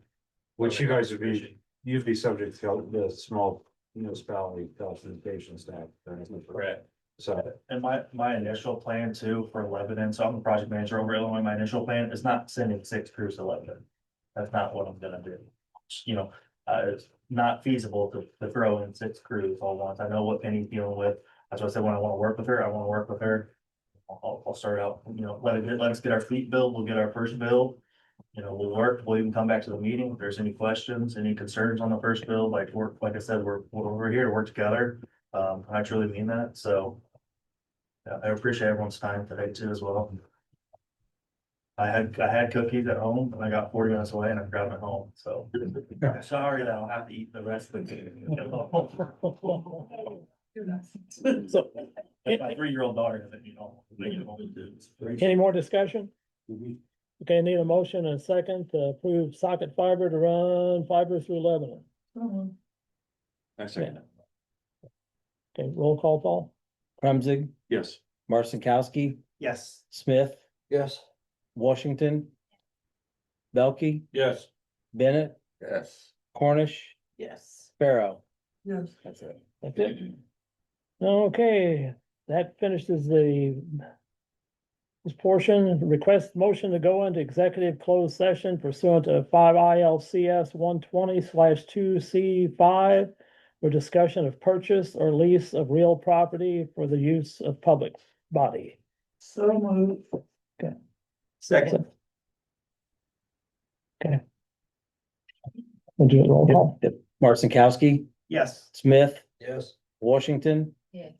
Which you guys would be, you'd be subject to the small municipality telecommunications tax. Correct. So. And my initial plan too for Lebanon, so I'm the project manager over Illinois, my initial plan is not sending 6 crews to Lebanon. That's not what I'm gonna do. It's not feasible to throw in 6 crews all at once. I know what Penny's dealing with. That's why I said when I wanna work with her, I wanna work with her. I'll start out, let us get our fleet built, we'll get our first build. We'll work, we'll even come back to the meeting. If there's any questions, any concerns on the first build, like I said, we're here to work together. I truly mean that, so. I appreciate everyone's time today too as well. I had cookies at home and I got 40 minutes away and I grabbed them at home, so. Sorry that I'll have to eat the rest of the day. So, My 3-year-old daughter doesn't eat all. any more discussion? Okay, need a motion and a second to approve Socket Fiber to run fiber through Lebanon. I second. Okay, roll call, Paul? Krumzig, Yes. Marcinkowski, Yes. Smith, Yes. Washington, Belkey, Yes. Bennett, Yes. Cornish, Yes. Sparrow. Yes. That's it. That's it. Okay, that finishes this portion. Request motion to go into executive closed session pursuant to 5 ILCS 120/2C5 for discussion of purchase or lease of real property for the use of public body. So moved. Okay. Second. Okay. We'll do it roll call. Marcinkowski, Yes. Smith, Yes. Washington, Yes.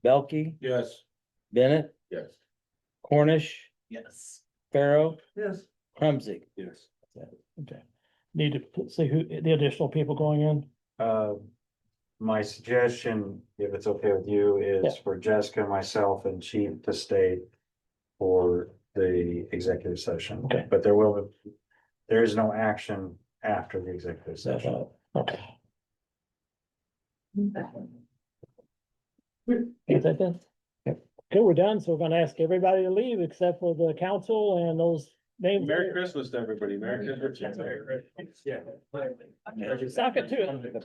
Belkey, Yes. Bennett, Yes. Cornish, Yes. Sparrow, Yes. Krumzig. Yes. Okay. Need to see who the additional people going in. My suggestion, if it's okay with you, is Yeah. for Jessica, myself and Chief to stay for the executive session. Okay. But there is no action after the executive session. Okay. Is that done? Okay, we're done, so we're gonna ask everybody to leave except for the council and those names. Merry Christmas to everybody. Merry Christmas. Sock it to it.